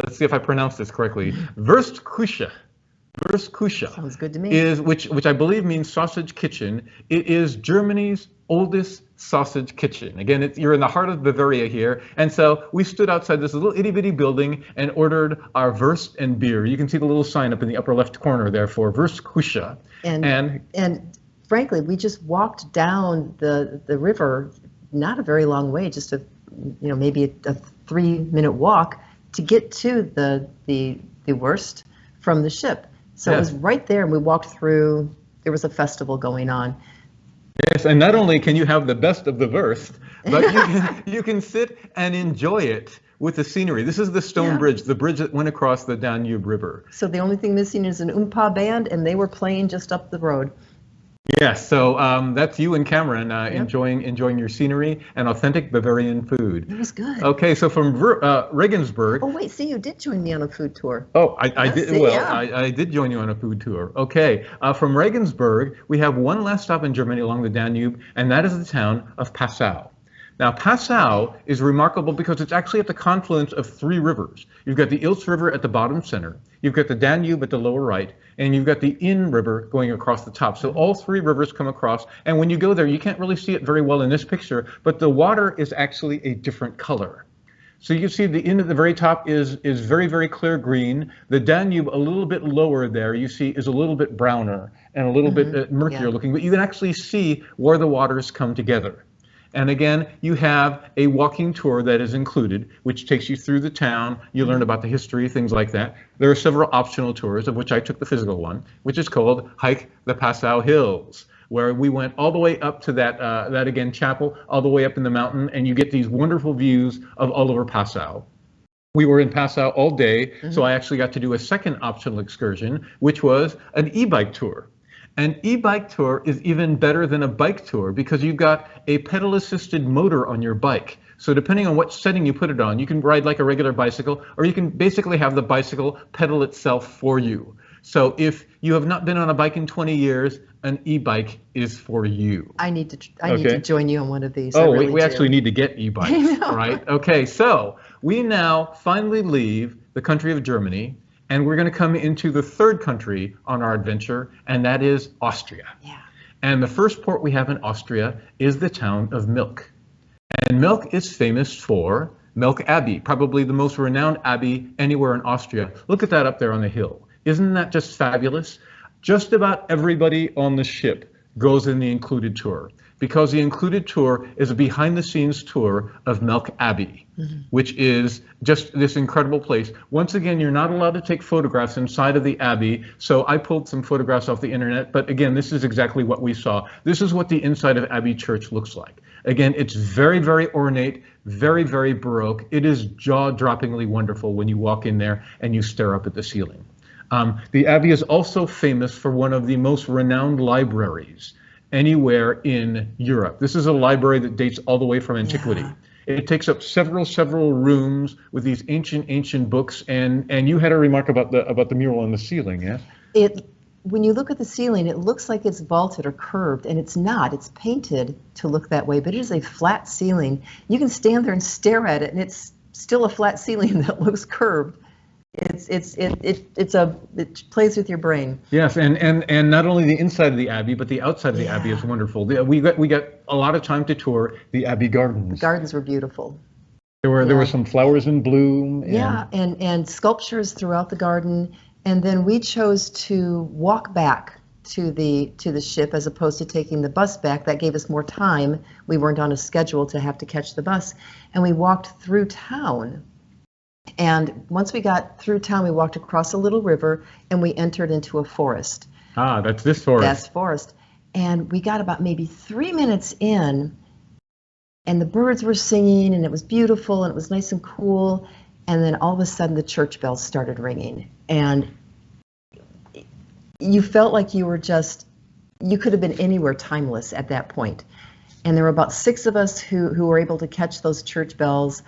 Let's see if I pronounce this correctly. Wurstküche. Wurstküche. Sounds good to me. Is which I believe means sausage kitchen. It is Germany's oldest sausage kitchen. Again, you're in the heart of Bavaria here. And so we stood outside this little itty bitty building and ordered our Wurst and beer. You can see the little sign up in the upper left corner there for Wurstküche. And frankly, we just walked down the river, not a very long way, just maybe a 3-minute walk to get to the Wurst from the ship. So it was right there, and we walked through. There was a festival going on. Yes, and not only can you have the best of the Wurst, but you can sit and enjoy it with the scenery. This is the stone bridge, the bridge that went across the Danube River. So the only thing missing is an oompa band, and they were playing just up the road. Yes, so that's you and Cameron enjoying your scenery and authentic Bavarian food. It was good. Okay, so from Regensburg. Oh wait, see, you did join me on a food tour. Oh, I did. I did join you on a food tour. Okay, from Regensburg, we have one last stop in Germany along the Danube, and that is the town of Passau. Now, Passau is remarkable because it's actually at the confluence of 3 rivers. You've got the Ilz River at the bottom center, you've got the Danube at the lower right, and you've got the Inn River going across the top. So all 3 rivers come across, and when you go there, you can't really see it very well in this picture, but the water is actually a different color. So you can see the Inn at the very top is very, very clear green. The Danube a little bit lower there, you see, is a little bit browner and a little bit murkier looking, but you can actually see where the waters come together. And again, you have a walking tour that is included, which takes you through the town. You learn about the history, things like that. There are several optional tours, of which I took the physical one, which is called Hike the Passau Hills, where we went all the way up to that again, chapel, all the way up in the mountain, and you get these wonderful views of all over Passau. We were in Passau all day, so I actually got to do a second optional excursion, which was an e-bike tour. An e-bike tour is even better than a bike tour because you've got a pedal-assisted motor on your bike. So depending on what setting you put it on, you can ride like a regular bicycle, or you can basically have the bicycle pedal itself for you. So if you have not been on a bike in 20 years, an e-bike is for you. I need to join you on one of these. Oh, we actually need to get e-bikes, right? Okay, so we now finally leave the country of Germany, and we're going to come into the third country on our adventure, and that is Austria. Yeah. And the first port we have in Austria is the town of Milk. And Milk is famous for Milk Abbey, probably the most renowned abbey anywhere in Austria. Look at that up there on the hill. Isn't that just fabulous? Just about everybody on the ship goes in the included tour, because the included tour is a behind-the-scenes tour of Milk Abbey, which is just this incredible place. Once again, you're not allowed to take photographs inside of the Abbey, so I pulled some photographs off the internet, but again, this is exactly what we saw. This is what the inside of Abbey Church looks like. Again, it's very, very ornate, very, very Baroque. It is jaw-droppingly wonderful when you walk in there and you stare up at the ceiling. The Abbey is also famous for one of the most renowned libraries anywhere in Europe. This is a library that dates all the way from antiquity. Yeah. It takes up several rooms with these ancient books, and you had a remark about the mural on the ceiling, yeah? When you look at the ceiling, it looks like it's vaulted or curved, and it's not. It's painted to look that way, but it is a flat ceiling. You can stand there and stare at it, and it's still a flat ceiling that looks curved. It plays with your brain. Yes, and not only the inside of the Abbey, but the outside of the Abbey is wonderful. We got a lot of time to tour the Abbey gardens. The gardens were beautiful. There were some flowers in bloom. And sculptures throughout the garden. And then we chose to walk back to the ship as opposed to taking the bus back. That gave us more time. We weren't on a schedule to have to catch the bus, and we walked through town. And once we got through town, we walked across a little river, and we entered into a forest. Ah, that's this forest. That's forest. And we got about maybe 3 minutes in, and the birds were singing, and it was beautiful, and it was nice and cool. And then all of a sudden, the church bells started ringing, and you felt like you could have been anywhere, timeless at that point. And there were about 6 of us who were able to catch those church bells.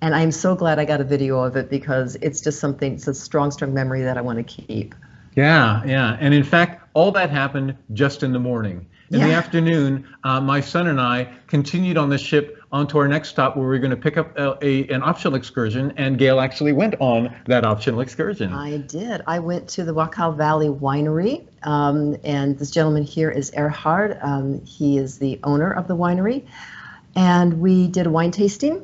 And I'm so glad I got a video of it, because it's just something, it's a strong, strong memory that I want to keep. Yeah, yeah. And in fact, all that happened just in the morning. In the afternoon, my son and I continued on the ship onto our next stop, where we were going to pick up an optional excursion, and Gail actually went on that optional excursion. I did. I went to the Wachau Valley Winery, and this gentleman here is Erhard. He is the owner of the winery, and we did a wine tasting,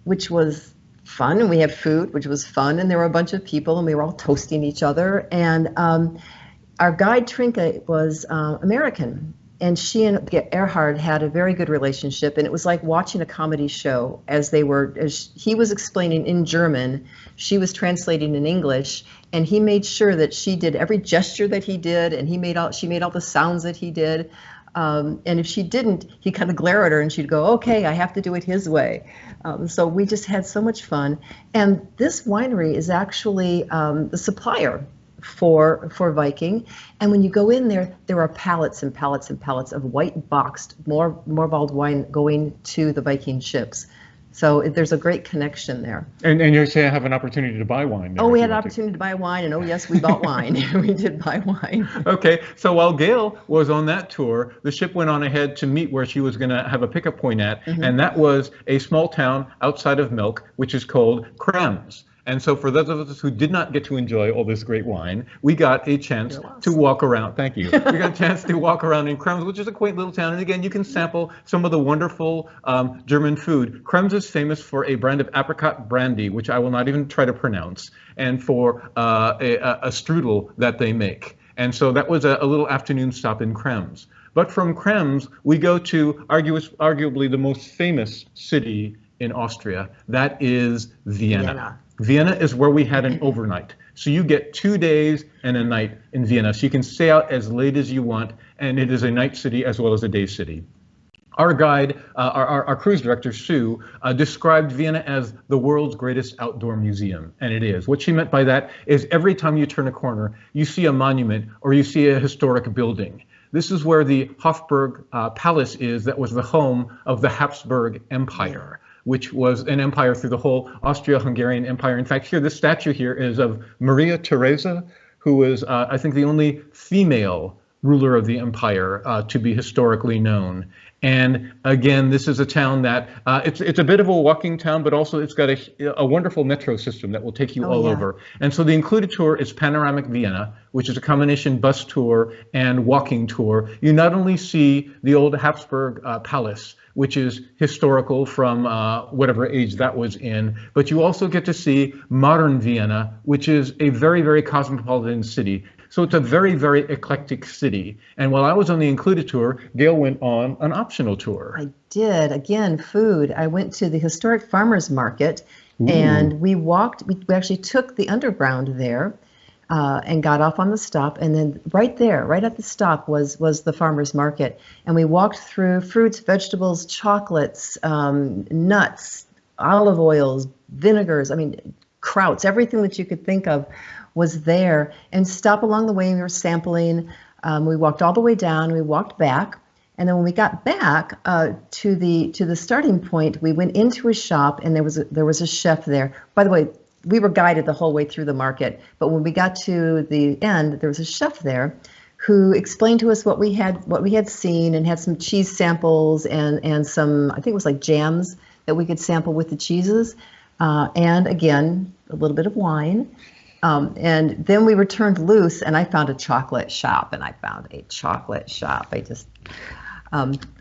which was fun, and we had food, which was fun, and there were a bunch of people, and we were all toasting each other. And our guide Trinka was American, and she and Erhard had a very good relationship, and it was like watching a comedy show. As he was explaining in German, she was translating in English, and he made sure that she did every gesture that he did, and she made all the sounds that he did. And if she didn't, he kind of glare at her, and she'd go, "Okay, I have to do it his way." So we just had so much fun. And this winery is actually the supplier for Viking. And when you go in there, there are pallets and pallets and pallets of white boxed Morvald wine going to the Viking ships. So there's a great connection there. And you say I have an opportunity to buy wine there. Oh, we had an opportunity to buy wine, and oh yes, we bought wine. We did buy wine. Okay, so while Gail was on that tour, the ship went on ahead to meet where she was going to have a pickup point at, and that was a small town outside of Melk, which is called Krems. And so for those of us who did not get to enjoy all this great wine, we got a chance to walk around. Thank you. We got a chance to walk around in Krems, which is a quaint little town. And again, you can sample some of the wonderful German food. Krems is famous for a brand of apricot brandy, which I will not even try to pronounce, and for a strudel that they make. And so that was a little afternoon stop in Krems. But from Krems, we go to arguably the most famous city in Austria. That is Vienna. Vienna is where we had an overnight. So you get 2 days and a night in Vienna. So you can stay out as late as you want, and it is a night city as well as a day city. Our guide, our cruise director, Sue, described Vienna as the world's greatest outdoor museum, and it is. What she meant by that is every time you turn a corner, you see a monument or you see a historic building. This is where the Hofburg Palace is, that was the home of the Habsburg Empire, which was an empire through the whole Austro-Hungarian Empire. In fact, here, this statue here is of Maria Theresa, who was, I think, the only female ruler of the empire to be historically known. And again, this is a town that it's a bit of a walking town, but also it's got a wonderful metro system that will take you all over. And so the included tour is Panoramic Vienna, which is a combination bus tour and walking tour. You not only see the old Habsburg Palace, which is historical from whatever age that was in, but you also get to see modern Vienna, which is a very, very cosmopolitan city. So it's a very, very eclectic city. And while I was on the included tour, Gail went on an optional tour. I did. Again, food. I went to the historic farmers market, and we actually took the underground there and got off on the stop. And then right there, right at the stop was the farmers market. And we walked through fruits, vegetables, chocolates, nuts, olive oils, vinegars, krauts, everything that you could think of was there. And stop along the way, we were sampling. We walked all the way down, we walked back. And then when we got back to the starting point, we went into a shop, and there was a chef there. By the way, we were guided the whole way through the market, but when we got to the end, there was a chef there who explained to us what we had seen, and had some cheese samples and some, I think it was like jams that we could sample with the cheeses, and again a little bit of wine. And then we were turned loose, and I found a chocolate shop,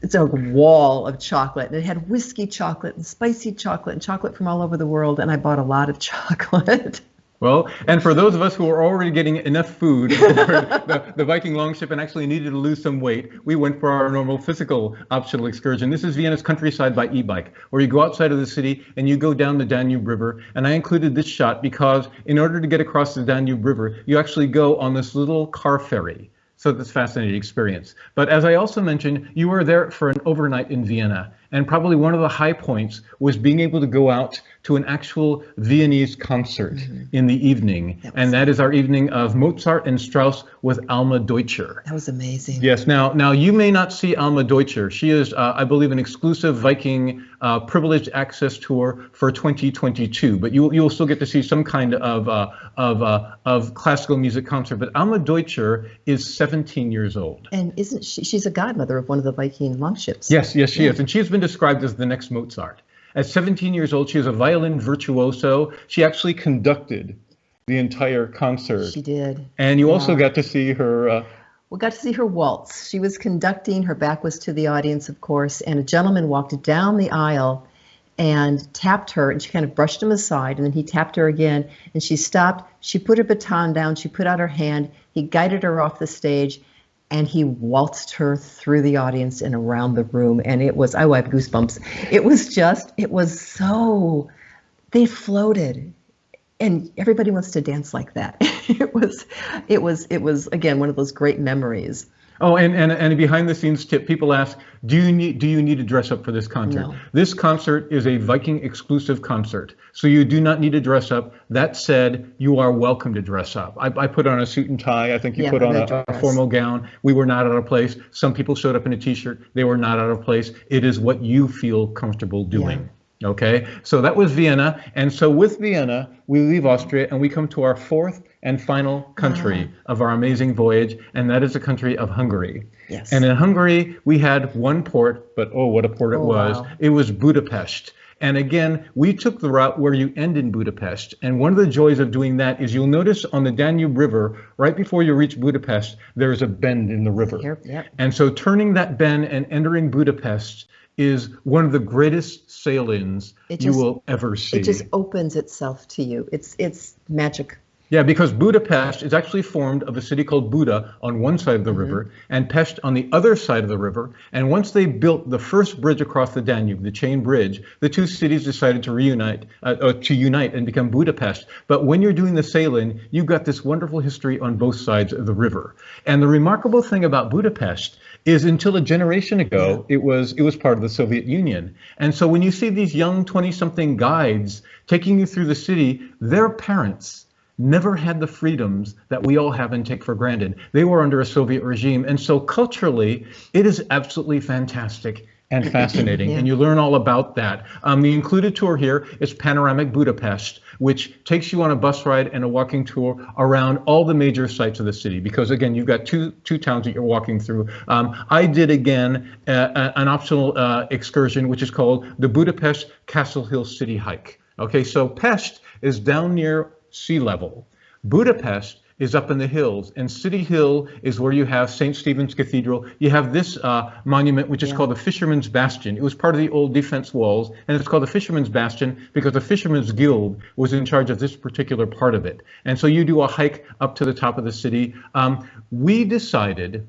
it's a wall of chocolate, and it had whiskey chocolate and spicy chocolate and chocolate from all over the world, and I bought a lot of chocolate. Well, and for those of us who are already getting enough food aboard the Viking Longship and actually needed to lose some weight, we went for our normal physical optional excursion. This is Vienna's countryside by e-bike, where you go outside of the city and you go down the Danube River. And I included this shot because in order to get across the Danube River, you actually go on this little car ferry. So that's a fascinating experience. But as I also mentioned, you were there for an overnight in Vienna. And probably one of the high points was being able to go out to an actual Viennese concert in the evening. And that is our evening of Mozart and Strauss with Alma Deutscher. That was amazing. Yes. Now you may not see Alma Deutscher. She is, I believe, an exclusive Viking privileged access tour for 2022. But you'll still get to see some kind of classical music concert. But Alma Deutscher is 17 years old. And isn't she's a godmother of one of the Viking Longships? Yes, she is. And she has been described as the next Mozart. At 17 years old, she is a violin virtuoso. She actually conducted the entire concert. She did. And you also got to see her. We got to see her waltz. She was conducting. Her back was to the audience, of course. And a gentleman walked down the aisle and tapped her. And she kind of brushed him aside. And then he tapped her again. And she stopped. She put her baton down. She put out her hand. He guided her off the stage. And he waltzed her through the audience and around the room. And it was, I have goosebumps. It was so, they floated. And everybody wants to dance like that. It was again, one of those great memories. Oh, and a behind the scenes tip, people ask, do you need to dress up for this concert? No. This concert is a Viking exclusive concert, so you do not need to dress up. That said, you are welcome to dress up. I put on a suit and tie. I think you put on a formal gown. We were not out of place. Some people showed up in a t-shirt. They were not out of place. It is what you feel comfortable doing. Yeah. Okay, so that was Vienna. And so with Vienna, we leave Austria and we come to our fourth and final country of our amazing voyage, and that is the country of Hungary. Yes. And in Hungary, we had one port, but oh, what a port it was. Wow. It was Budapest. And again, we took the route where you end in Budapest. And one of the joys of doing that is you'll notice on the Danube River, right before you reach Budapest, there is a bend in the river. Yep. And so turning that bend and entering Budapest is one of the greatest sail-ins you will ever see. It just opens itself to you. It's magic. Yeah, because Budapest is actually formed of a city called Buda on one side of the river and Pest on the other side of the river. And once they built the first bridge across the Danube, the chain bridge, the two cities decided to unite and become Budapest. But when you're doing the sail-in, you've got this wonderful history on both sides of the river. And the remarkable thing about Budapest is until a generation ago, it was part of the Soviet Union. And so when you see these young 20-something guides taking you through the city, their parents never had the freedoms that we all have and take for granted. They were under a Soviet regime. And so culturally, it is absolutely fantastic and fascinating. And you learn all about that. The included tour here is Panoramic Budapest, which takes you on a bus ride and a walking tour around all the major sites of the city. Because again, you've got two towns that you're walking through. I did again an optional excursion, which is called the Budapest Castle Hill City Hike. Okay, so Pest is down near sea level. Budapest is up in the hills, and City Hill is where you have St. Stephen's Cathedral. You have this monument, which is called the Fisherman's Bastion. It was part of the old defense walls, and it's called the Fisherman's Bastion because the Fisherman's Guild was in charge of this particular part of it. And so you do a hike up to the top of the city. We decided,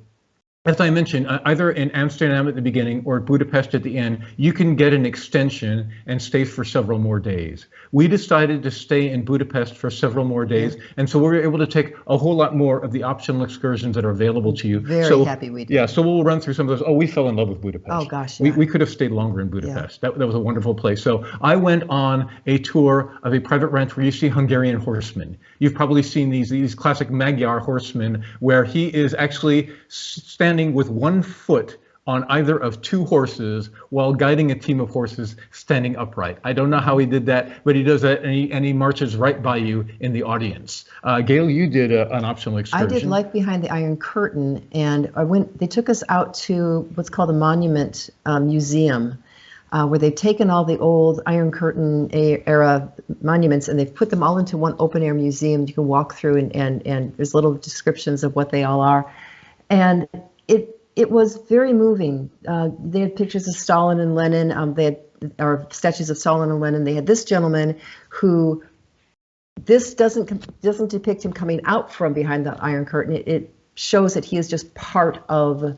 as I mentioned, either in Amsterdam at the beginning or Budapest at the end, you can get an extension and stay for several more days. We decided to stay in Budapest for several more days, and so we were able to take a whole lot more of the optional excursions that are available to you. Very happy we did. Yeah, so we'll run through some of those. Oh, we fell in love with Budapest. Oh, gosh. We could have stayed longer in Budapest. That was a wonderful place. So I went on a tour of a private ranch where you see Hungarian horsemen. You've probably seen these classic Magyar horsemen where he is actually standing with one foot on either of two horses while guiding a team of horses standing upright. I don't know how he did that, but he does that, and he marches right by you in the audience. Gail, you did an optional excursion. I did Life Behind the Iron Curtain, and they took us out to what's called a monument museum, where they've taken all the old Iron Curtain era monuments and they've put them all into one open air museum. You can walk through and there's little descriptions of what they all are. And it was very moving. They had pictures of Stalin and Lenin. They had statues of Stalin and Lenin. They had this gentleman who this doesn't depict him coming out from behind the Iron Curtain. It shows that he is just part of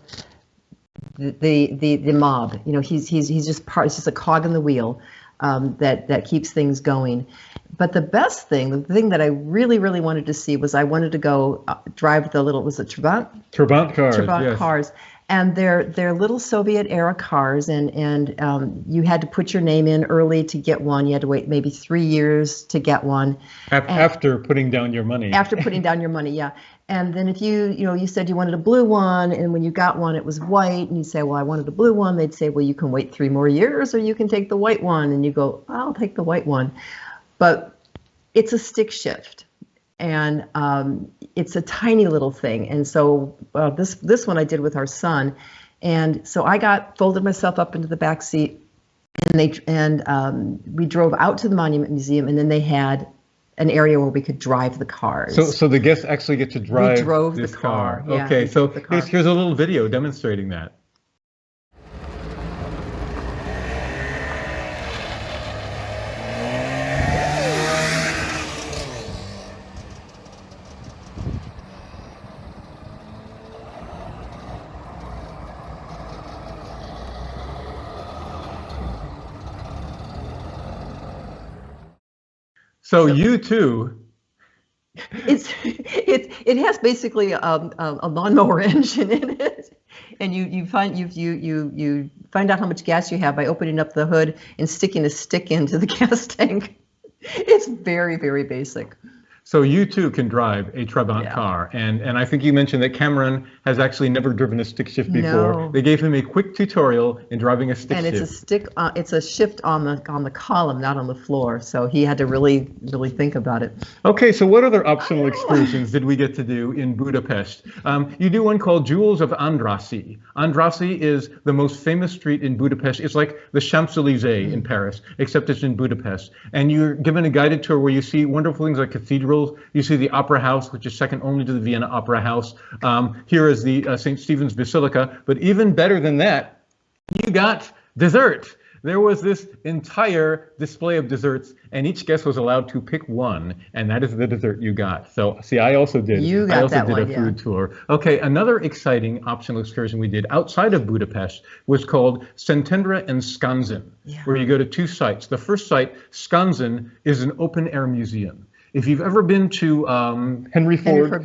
the mob. You know, he's just part. It's just a cog in the wheel that keeps things going. But the best thing, the thing that I really wanted to see was I wanted to go drive the little, was it Trabant? Trabant cars. Trabant yes. cars. And they're little Soviet era cars, and you had to put your name in early to get one. You had to wait maybe 3 years to get one. After putting down your money. After putting down your money, yeah. And then if you said you wanted a blue one, and when you got one, it was white, and you say, well, I wanted a blue one. They'd say, well, you can wait 3 more years, or you can take the white one. And you go, I'll take the white one. But it's a stick shift. And it's a tiny little thing. And so this one I did with our son. And so I folded myself up into the back seat, and we drove out to the Monument Museum, and then they had an area where we could drive the cars. So the guests actually get to drive we drove this the car. Yeah, okay, so here's a little video demonstrating that. So you too. It has basically a lawnmower engine in it, and you find out how much gas you have by opening up the hood and sticking a stick into the gas tank. It's very basic. So you too can drive a Trabant car, and I think you mentioned that Cameron has actually never driven a stick shift before. No. They gave him a quick tutorial in driving a stick shift. And it's a stick. It's a shift on the column, not on the floor. So he had to really think about it. Okay, so what other optional excursions did we get to do in Budapest? You do one called Jewels of Andrassy. Andrassy is the most famous street in Budapest. It's like the Champs-Élysées in Paris, except it's in Budapest. And you're given a guided tour where you see wonderful things like cathedrals. You see the Opera House, which is second only to the Vienna Opera House. Here is the St. Stephen's Basilica. But even better than that, you got dessert. There was this entire display of desserts, and each guest was allowed to pick one, and that is the dessert you got. So, see, I also did a food tour. Okay, another exciting optional excursion we did outside of Budapest was called Szentendre and Skansen, where you go to 2 sites. The first site, Skansen, is an open-air museum. If you've ever been to Henry Ford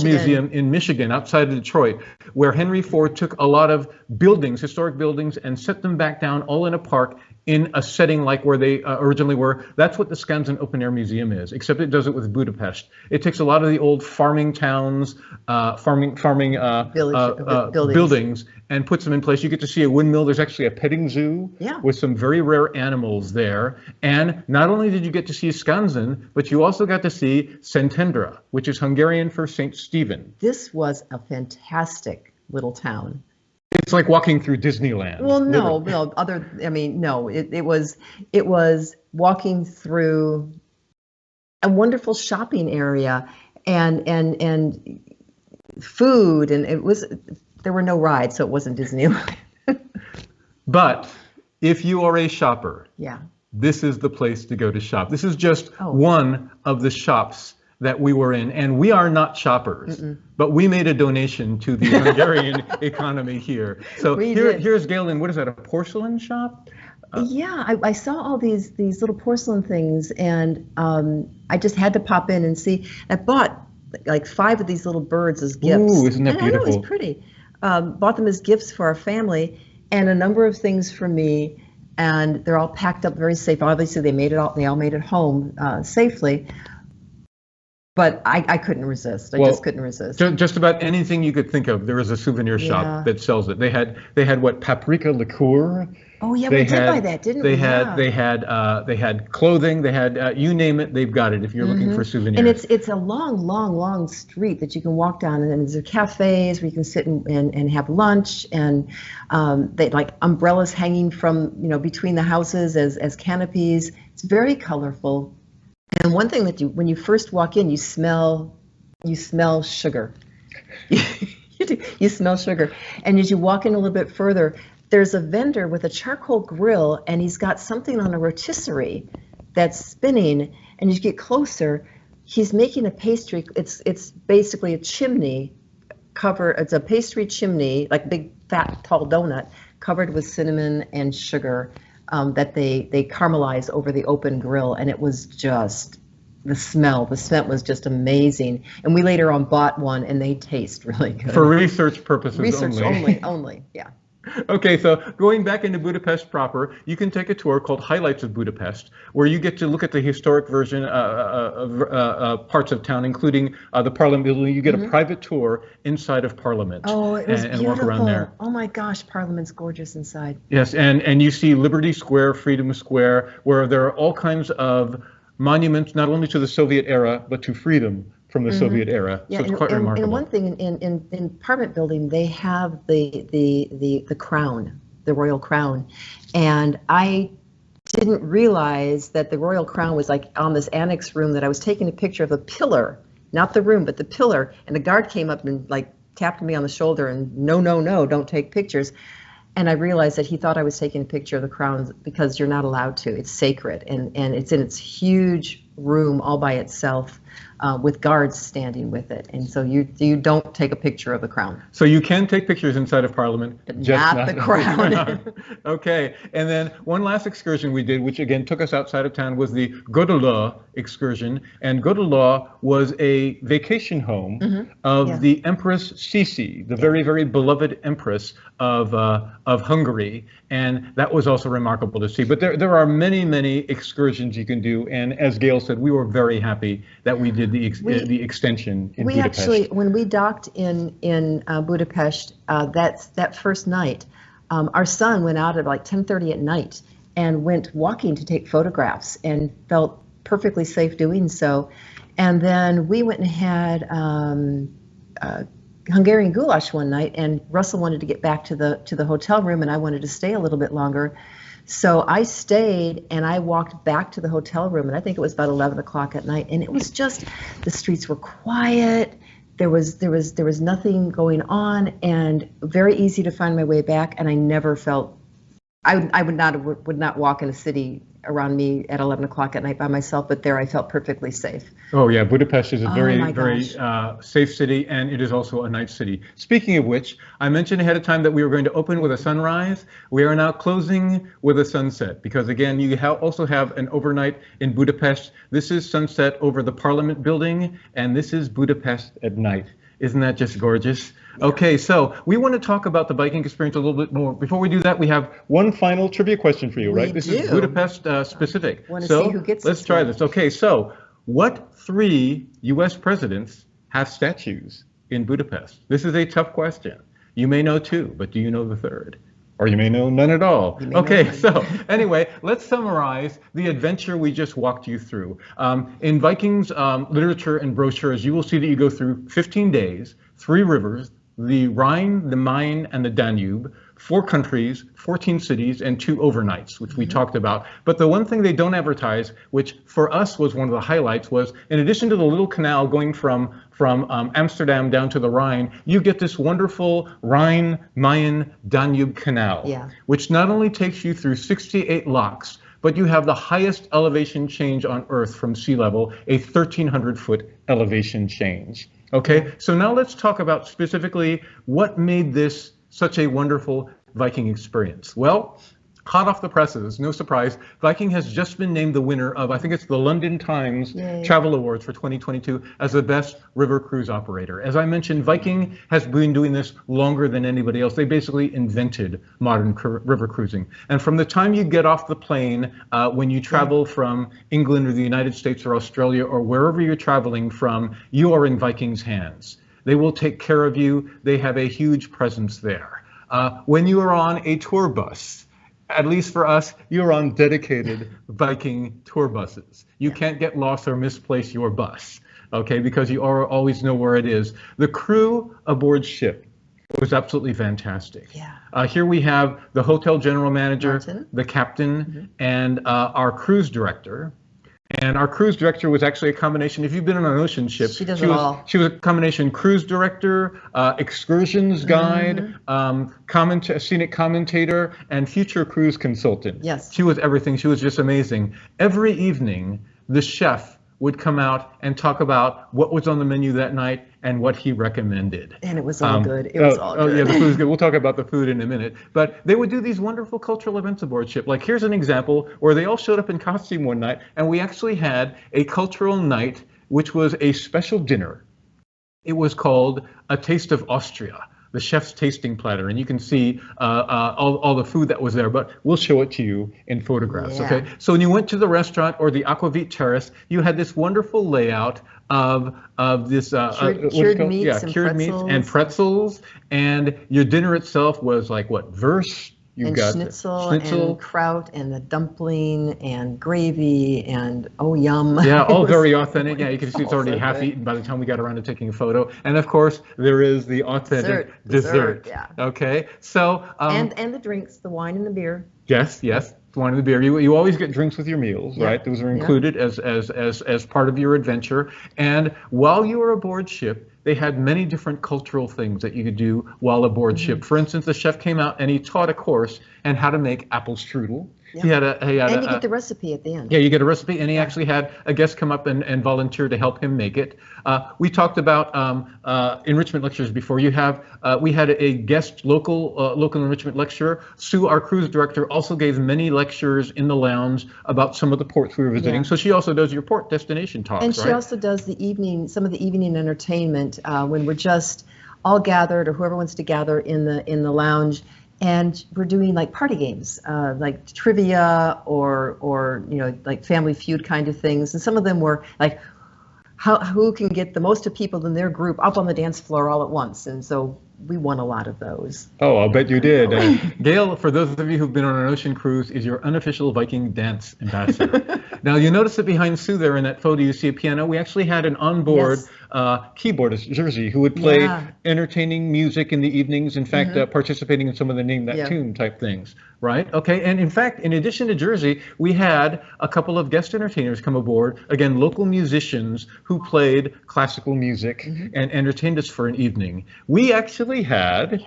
Museum in Michigan, outside of Detroit, where Henry Ford took a lot of buildings, historic buildings, and set them back down all in a park in a setting like where they originally were, that's what the Skansen Open Air Museum is, except it does it with Budapest. It takes a lot of the old farming towns, buildings, and puts them in place. You get to see a windmill. There's actually a petting zoo with some very rare animals there. And not only did you get to see Skansen, but you also got to see Szentendre, which is Hungarian for St. Stephen. This was a fantastic little town. It's like walking through Disneyland. Well, no. It was walking through a wonderful shopping area and food, and there were no rides, so it wasn't Disneyland. But if you are a shopper, this is the place to go to shop. This is just one of the shops that we were in, and we are not shoppers, but we made a donation to the Hungarian economy here. So here's Galen. What is that, a porcelain shop? I saw all these little porcelain things, and I just had to pop in and see. I bought like 5 of these little birds as gifts. Ooh, isn't that beautiful? I know, it's pretty. Bought them as gifts for our family, and a number of things for me, and they're all packed up very safe. Obviously, they all made it home safely. But I couldn't resist. I just couldn't resist. Just about anything you could think of, there was a souvenir shop that sells it. They had what, paprika liqueur. Oh yeah, we did buy that, didn't we? They had clothing. They had you name it, they've got it. If you're looking for souvenirs. And it's a long street that you can walk down, and there's cafes where you can sit and have lunch, and they like umbrellas hanging from between the houses as canopies. It's very colorful. And one thing that when you first walk in, you smell sugar. You smell sugar. And as you walk in a little bit further, there's a vendor with a charcoal grill, and he's got something on a rotisserie that's spinning, and as you get closer, he's making a pastry. It's basically a chimney covered. It's a pastry chimney, like big fat tall donut, covered with cinnamon and sugar that they caramelize over the open grill, and it was just the scent was just amazing. And we later on bought one, and they taste really good. For research purposes Research only, yeah. Okay, so going back into Budapest proper, you can take a tour called Highlights of Budapest, where you get to look at the historic version of parts of town, including the Parliament building. You get a private tour inside of Parliament. Oh, it was and beautiful. Walk around there. Oh my gosh, Parliament's gorgeous inside. Yes, and you see Liberty Square, Freedom Square, where there are all kinds of monuments, not only to the Soviet era, but to freedom from the Soviet era. Yeah, so it's quite remarkable. And one thing in Parliament building, they have the crown, the royal crown, and I didn't realize that the royal crown was like on this annex room, that I was taking a picture of a pillar, not the room, but the pillar, and the guard came up and like tapped me on the shoulder and no, don't take pictures. And I realized that he thought I was taking a picture of the crown because you're not allowed to. It's sacred, and it's in its huge room all by itself, with guards standing with it. And so you don't take a picture of the crown. So you can take pictures inside of Parliament, but just not the crown. Okay, and then one last excursion we did, which again took us outside of town, was the Gödöllő excursion. And Gödöllő was a vacation home of the Empress Sisi, the very, very beloved Empress of Hungary. And that was also remarkable to see. But there are many, many excursions you can do. And as Gail said, we were very happy that we did the extension in Budapest. We actually, when we docked in Budapest, that first night, our son went out at like 10:30 at night and went walking to take photographs and felt perfectly safe doing so. And then we went and had Hungarian goulash one night, and Russell wanted to get back to the hotel room, and I wanted to stay a little bit longer. So I stayed, and I walked back to the hotel room, and I think it was about 11 o'clock at night, and it was just, the streets were quiet. There was nothing going on, and very easy to find my way back. And I never felt, I would not walk in a city around me at 11 o'clock at night by myself, but there I felt perfectly safe. Oh yeah, Budapest is a very safe city, and it is also a night city. Speaking of which, I mentioned ahead of time that we were going to open with a sunrise. We are now closing with a sunset, because again, you also have an overnight in Budapest. This is sunset over the Parliament building, and this is Budapest at night. Isn't that just gorgeous? Okay, so we want to talk about the Viking experience a little bit more. Before we do that, we have one final trivia question for you, right? This is Budapest specific. Want to see who gets let's try this. Okay, so what 3 U.S. presidents have statues in Budapest? This is a tough question. You may know 2, but do you know the 3rd? Or you may know none at all. Okay, so anyway, let's summarize the adventure we just walked you through. In Vikings literature and brochures, you will see that you go through 15 days, 3 rivers, the Rhine, the Main, and the Danube, 4 countries, 14 cities, and 2 overnights, which we talked about. But the one thing they don't advertise, which for us was one of the highlights, was in addition to the little canal going from Amsterdam down to the Rhine, you get this wonderful Rhine, Main, Danube canal, which not only takes you through 68 locks, but you have the highest elevation change on Earth from sea level, a 1,300-foot elevation change. Okay, so now let's talk about specifically what made this such a wonderful Viking experience. Well, hot off the presses, no surprise, Viking has just been named the winner of, I think it's the London Times Travel Awards for 2022 as the best river cruise operator. As I mentioned, Viking has been doing this longer than anybody else. They basically invented modern river cruising. And from the time you get off the plane, when you travel from England or the United States or Australia or wherever you're traveling from, you are in Viking's hands. They will take care of you. They have a huge presence there. When you are on a tour bus, at least for us, you're on dedicated Viking tour buses. You can't get lost or misplace your bus, okay, because you always know where it is. The crew aboard ship was absolutely fantastic. Here we have the hotel general manager, the captain, and our cruise director. And our cruise director was actually a combination. If you've been on an ocean ship, she does it all. She was a combination cruise director, excursions guide, scenic commentator, and future cruise consultant. Yes. She was everything. She was just amazing. Every evening, the chef would come out and talk about what was on the menu that night and what he recommended. And it was all good. It was all good. Oh yeah, the food is good. We'll talk about the food in a minute. But they would do these wonderful cultural events aboard ship. Like here's an example where they all showed up in costume one night, and we actually had a cultural night, which was a special dinner. It was called A Taste of Austria, the chef's tasting platter, and you can see all the food that was there, but we'll show it to you in photographs, Yeah. okay? So when you went to the restaurant or the Aquavit Terrace, you had this wonderful layout of this cured meats, yeah, and cured meats pretzels. and pretzels, and your dinner itself was like what, verse? You've And got schnitzel and kraut and the dumpling and gravy and oh yum. Yeah, all It was very authentic. Yeah, you can see it's all already so half good. eaten by the time we got around to taking a photo. And of course, there is the authentic dessert. Yeah. Okay, so And the drinks, the wine and the beer. yes, wine and the beer. You always get drinks with your meals, Yeah. right? Those are Yeah. included as part of your adventure. And while you were aboard ship, they had many different cultural things that you could do while aboard ship. For instance, the chef came out and he taught a course on how to make apple strudel. Yeah. He had And you get the recipe at the end. yeah, you get a recipe, and he actually had a guest come up and volunteer to help him make it. We talked about enrichment lectures before. We had a guest local enrichment lecturer. Sue, our cruise director, also gave many lectures in the lounge about some of the ports we were visiting. Yeah. So she also does your port destination talks, And she right? also does some of the evening entertainment when we're just all gathered, or whoever wants to gather in the lounge, and we're doing like party games, like trivia or like Family Feud kind of things. And some of them were like, who can get the most of people in their group up on the dance floor all at once? And so we won a lot of those. Oh, I'll bet you did. Gail, for those of you who've been on an ocean cruise, is your unofficial Viking dance ambassador. Now, you notice that behind Sue there in that photo, you see a piano. We actually had an onboard keyboardist, Jersey, who would play entertaining music in the evenings, in fact, participating in some of the Name That Tune type things, right? Okay, and in fact, in addition to Jersey, we had a couple of guest entertainers come aboard, again, local musicians who played classical music and entertained us for an evening. We actually had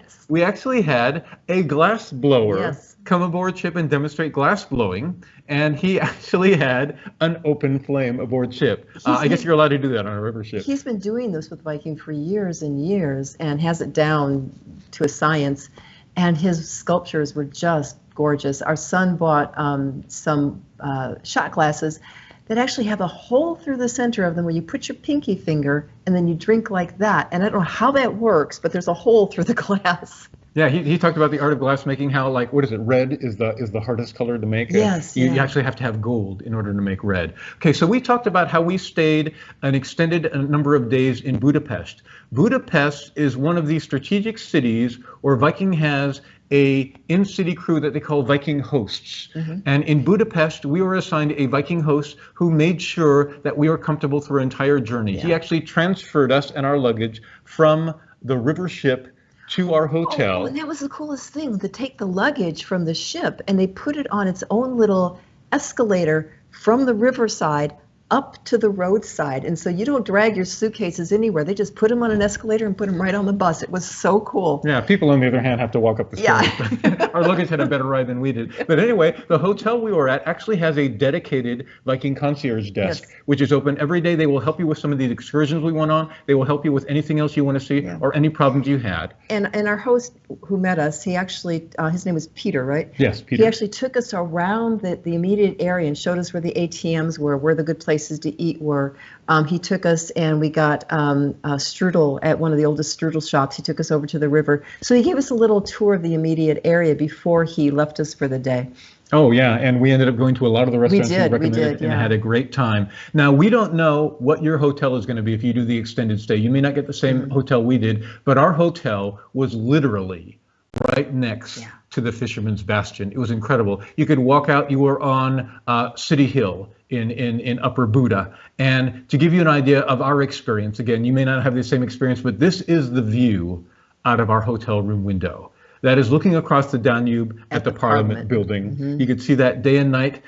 a glass blower come aboard ship and demonstrate glass blowing, and he actually had an open flame aboard ship. I guess you're allowed to do that on a river ship. He's been doing this with Viking for years and years and has it down to a science, and his sculptures were just gorgeous. Our son bought some shot glasses that actually have a hole through the center of them where you put your pinky finger and then you drink like that. And I don't know how that works, but there's a hole through the glass. Yeah, he talked about the art of glass making, how like, what is it, red is the hardest color to make. Yes, you actually have to have gold in order to make red. Okay, so we talked about how we stayed an extended number of days in Budapest. Budapest is one of these strategic cities where Viking has a in-city crew that they call Viking hosts. And in Budapest, we were assigned a Viking host who made sure that we were comfortable through our entire journey. He actually transferred us and our luggage from the river ship to our hotel. Oh, and that was the coolest thing, to take the luggage from the ship and they put it on its own little escalator from the riverside up to the roadside. And so you don't drag your suitcases anywhere. They just put them on an escalator and put them right on the bus. It was so cool. Yeah, people on the other hand have to walk up the stairs. Yeah. Our luggage had a better ride than we did. But anyway, the hotel we were at actually has a dedicated Viking concierge desk, which is open every day. They will help you with some of these excursions we went on. They will help you with anything else you want to see or any problems you had. And our host who met us, he actually, his name was Peter, right? Yes, Peter. He actually took us around the immediate area and showed us where the ATMs were, where the good places to eat were. He took us and we got a strudel at one of the oldest strudel shops. He took us over to the river. So he gave us a little tour of the immediate area before he left us for the day. Oh, yeah, and we ended up going to a lot of the restaurants you recommended and had a great time. Now, we don't know what your hotel is going to be if you do the extended stay. You may not get the same hotel we did, but our hotel was literally right next to the Fisherman's Bastion. It was incredible. You could walk out. You were on City Hill in Upper Buda. And to give you an idea of our experience, again, you may not have the same experience, but this is the view out of our hotel room window. that is looking across the Danube at the Parliament building. You could see that day and night.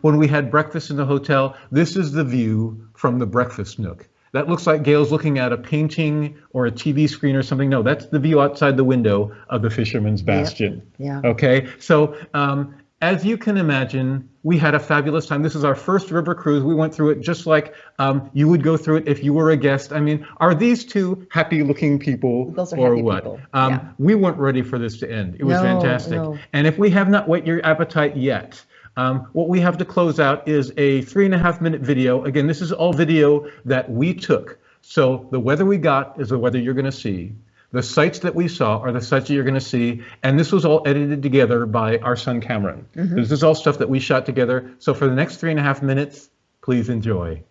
When we had breakfast in the hotel, this is the view from the breakfast nook. That looks like Gail's looking at a painting or a TV screen or something. No, that's the view outside the window of the Fisherman's Bastion. Yeah. Okay, so as you can imagine, we had a fabulous time. This is our first river cruise. We went through it just like you would go through it if you were a guest. I mean, are these two happy-looking people Those are or happy what? people. We weren't ready for this to end. It was fantastic. No. And if we have not whet your appetite yet, what we have to close out is a 3.5-minute video. Again, this is all video that we took. So the weather we got is the weather you're going to see. The sights that we saw are the sights that you're going to see. And this was all edited together by our son, Cameron. This is all stuff that we shot together. So for the next 3.5 minutes, please enjoy.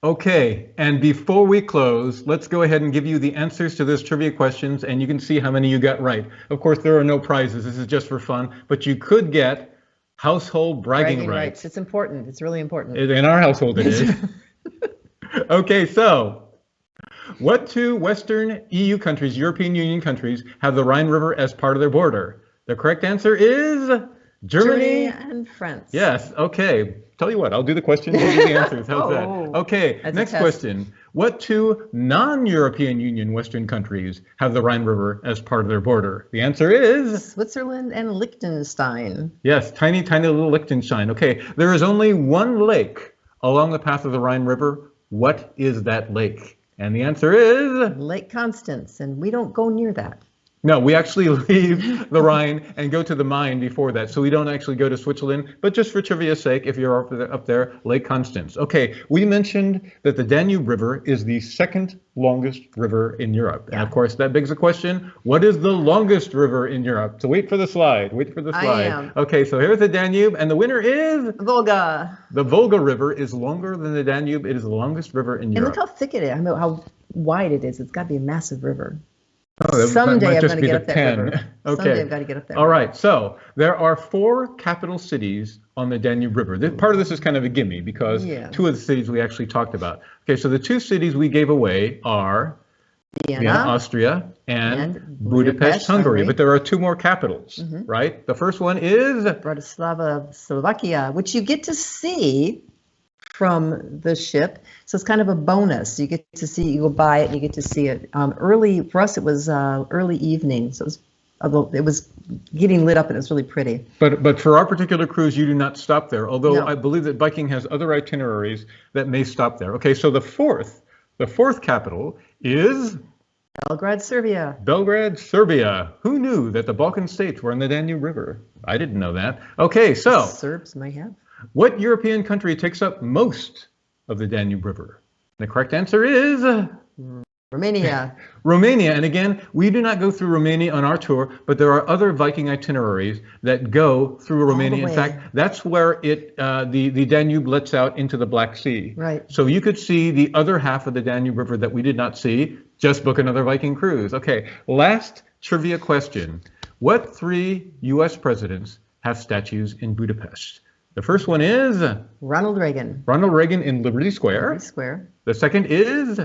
Okay, and before we close, let's go ahead and give you the answers to those trivia questions, and you can see how many you got right. Of course, there are no prizes. This is just for fun, but you could get household bragging rights. It's important. It's really important. In our household, it is. Okay, so what two Western EU countries, European Union countries, have the Rhine River as part of their border? The correct answer is Germany and France. Yes, okay. Tell you what, I'll do the questions and do the answers. How's that? Okay, That's next question. What two non-European Union Western countries have the Rhine River as part of their border? The answer is Switzerland and Liechtenstein. yes, tiny, tiny little Liechtenstein. Okay, there is only one lake along the path of the Rhine River. What is that lake? And the answer is Lake Constance, and we don't go near that. no, we actually leave the Rhine and go to the Main before that. So we don't actually go to Switzerland, but just for trivia's sake, if you're up there, Lake Constance. Okay, we mentioned that the Danube River is the second longest river in Europe. And of course, that begs the question, what is the longest river in Europe? So wait for the slide, I am. Okay, so here's the Danube, and the winner is Volga. the Volga River is longer than the Danube. It is the longest river in And Europe. look how thick it is. I know how wide it is. It's got to be a massive river. Oh, that Someday might I'm just going to be get the up that pen. river. Okay. Someday I've got to get up there. All right, so there are 4 capital cities on the Danube River. Part of this is kind of a gimme because 2 of the cities we actually talked about. Okay, so the 2 cities we gave away are Vienna, Austria, and Budapest, Hungary. But there are 2 more capitals, right? The first one is Bratislava, Slovakia, which you get to see from the ship. So it's kind of a bonus. You get to see, you go by it and you get to see it. Early, for us it was early evening. So it was getting lit up and it was really pretty. But for our particular cruise, you do not stop there. Although No. I believe that Viking has other itineraries that may stop there. Okay, so the fourth capital is Belgrade, Serbia. Belgrade, Serbia. Who knew that the Balkan states were in the Danube River? I didn't know that. Okay, so Serbs may have. what European country takes up most of the Danube River? The correct answer is Romania. Romania. And again, we do not go through Romania on our tour, but there are other Viking itineraries that go through Romania. In fact, that's where the Danube lets out into the Black Sea. Right. So you could see the other half of the Danube River that we did not see. Just book another Viking cruise. Okay, last trivia question. What 3 U.S. presidents have statues in Budapest? The first one is Ronald Reagan. Ronald Reagan in Liberty Square. Liberty Square. The second is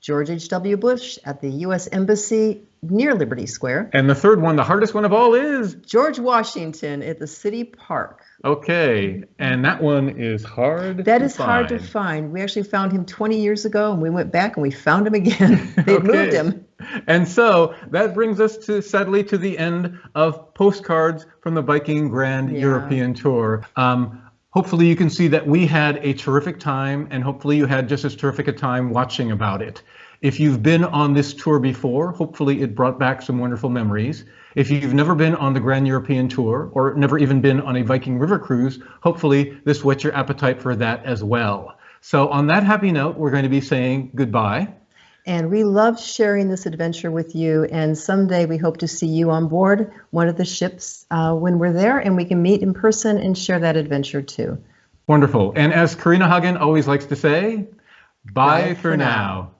George H.W. Bush at the U.S. Embassy near Liberty Square. and the third one, the hardest one of all, is George Washington at the City Park. okay, and that one is hard. That is hard to find. We actually found him 20 years ago, and we went back and we found him again. They moved him. And so that brings us sadly to the end of Postcards from the Viking Grand European Tour. Hopefully you can see that we had a terrific time, and hopefully you had just as terrific a time watching about it. If you've been on this tour before, hopefully it brought back some wonderful memories. If you've never been on the Grand European Tour or never even been on a Viking River cruise, hopefully this whets your appetite for that as well. So on that happy note, we're going to be saying goodbye. And we love sharing this adventure with you. And someday we hope to see you on board one of the ships when we're there, and we can meet in person and share that adventure too. Wonderful. And as Karina Hagen always likes to say, bye for now.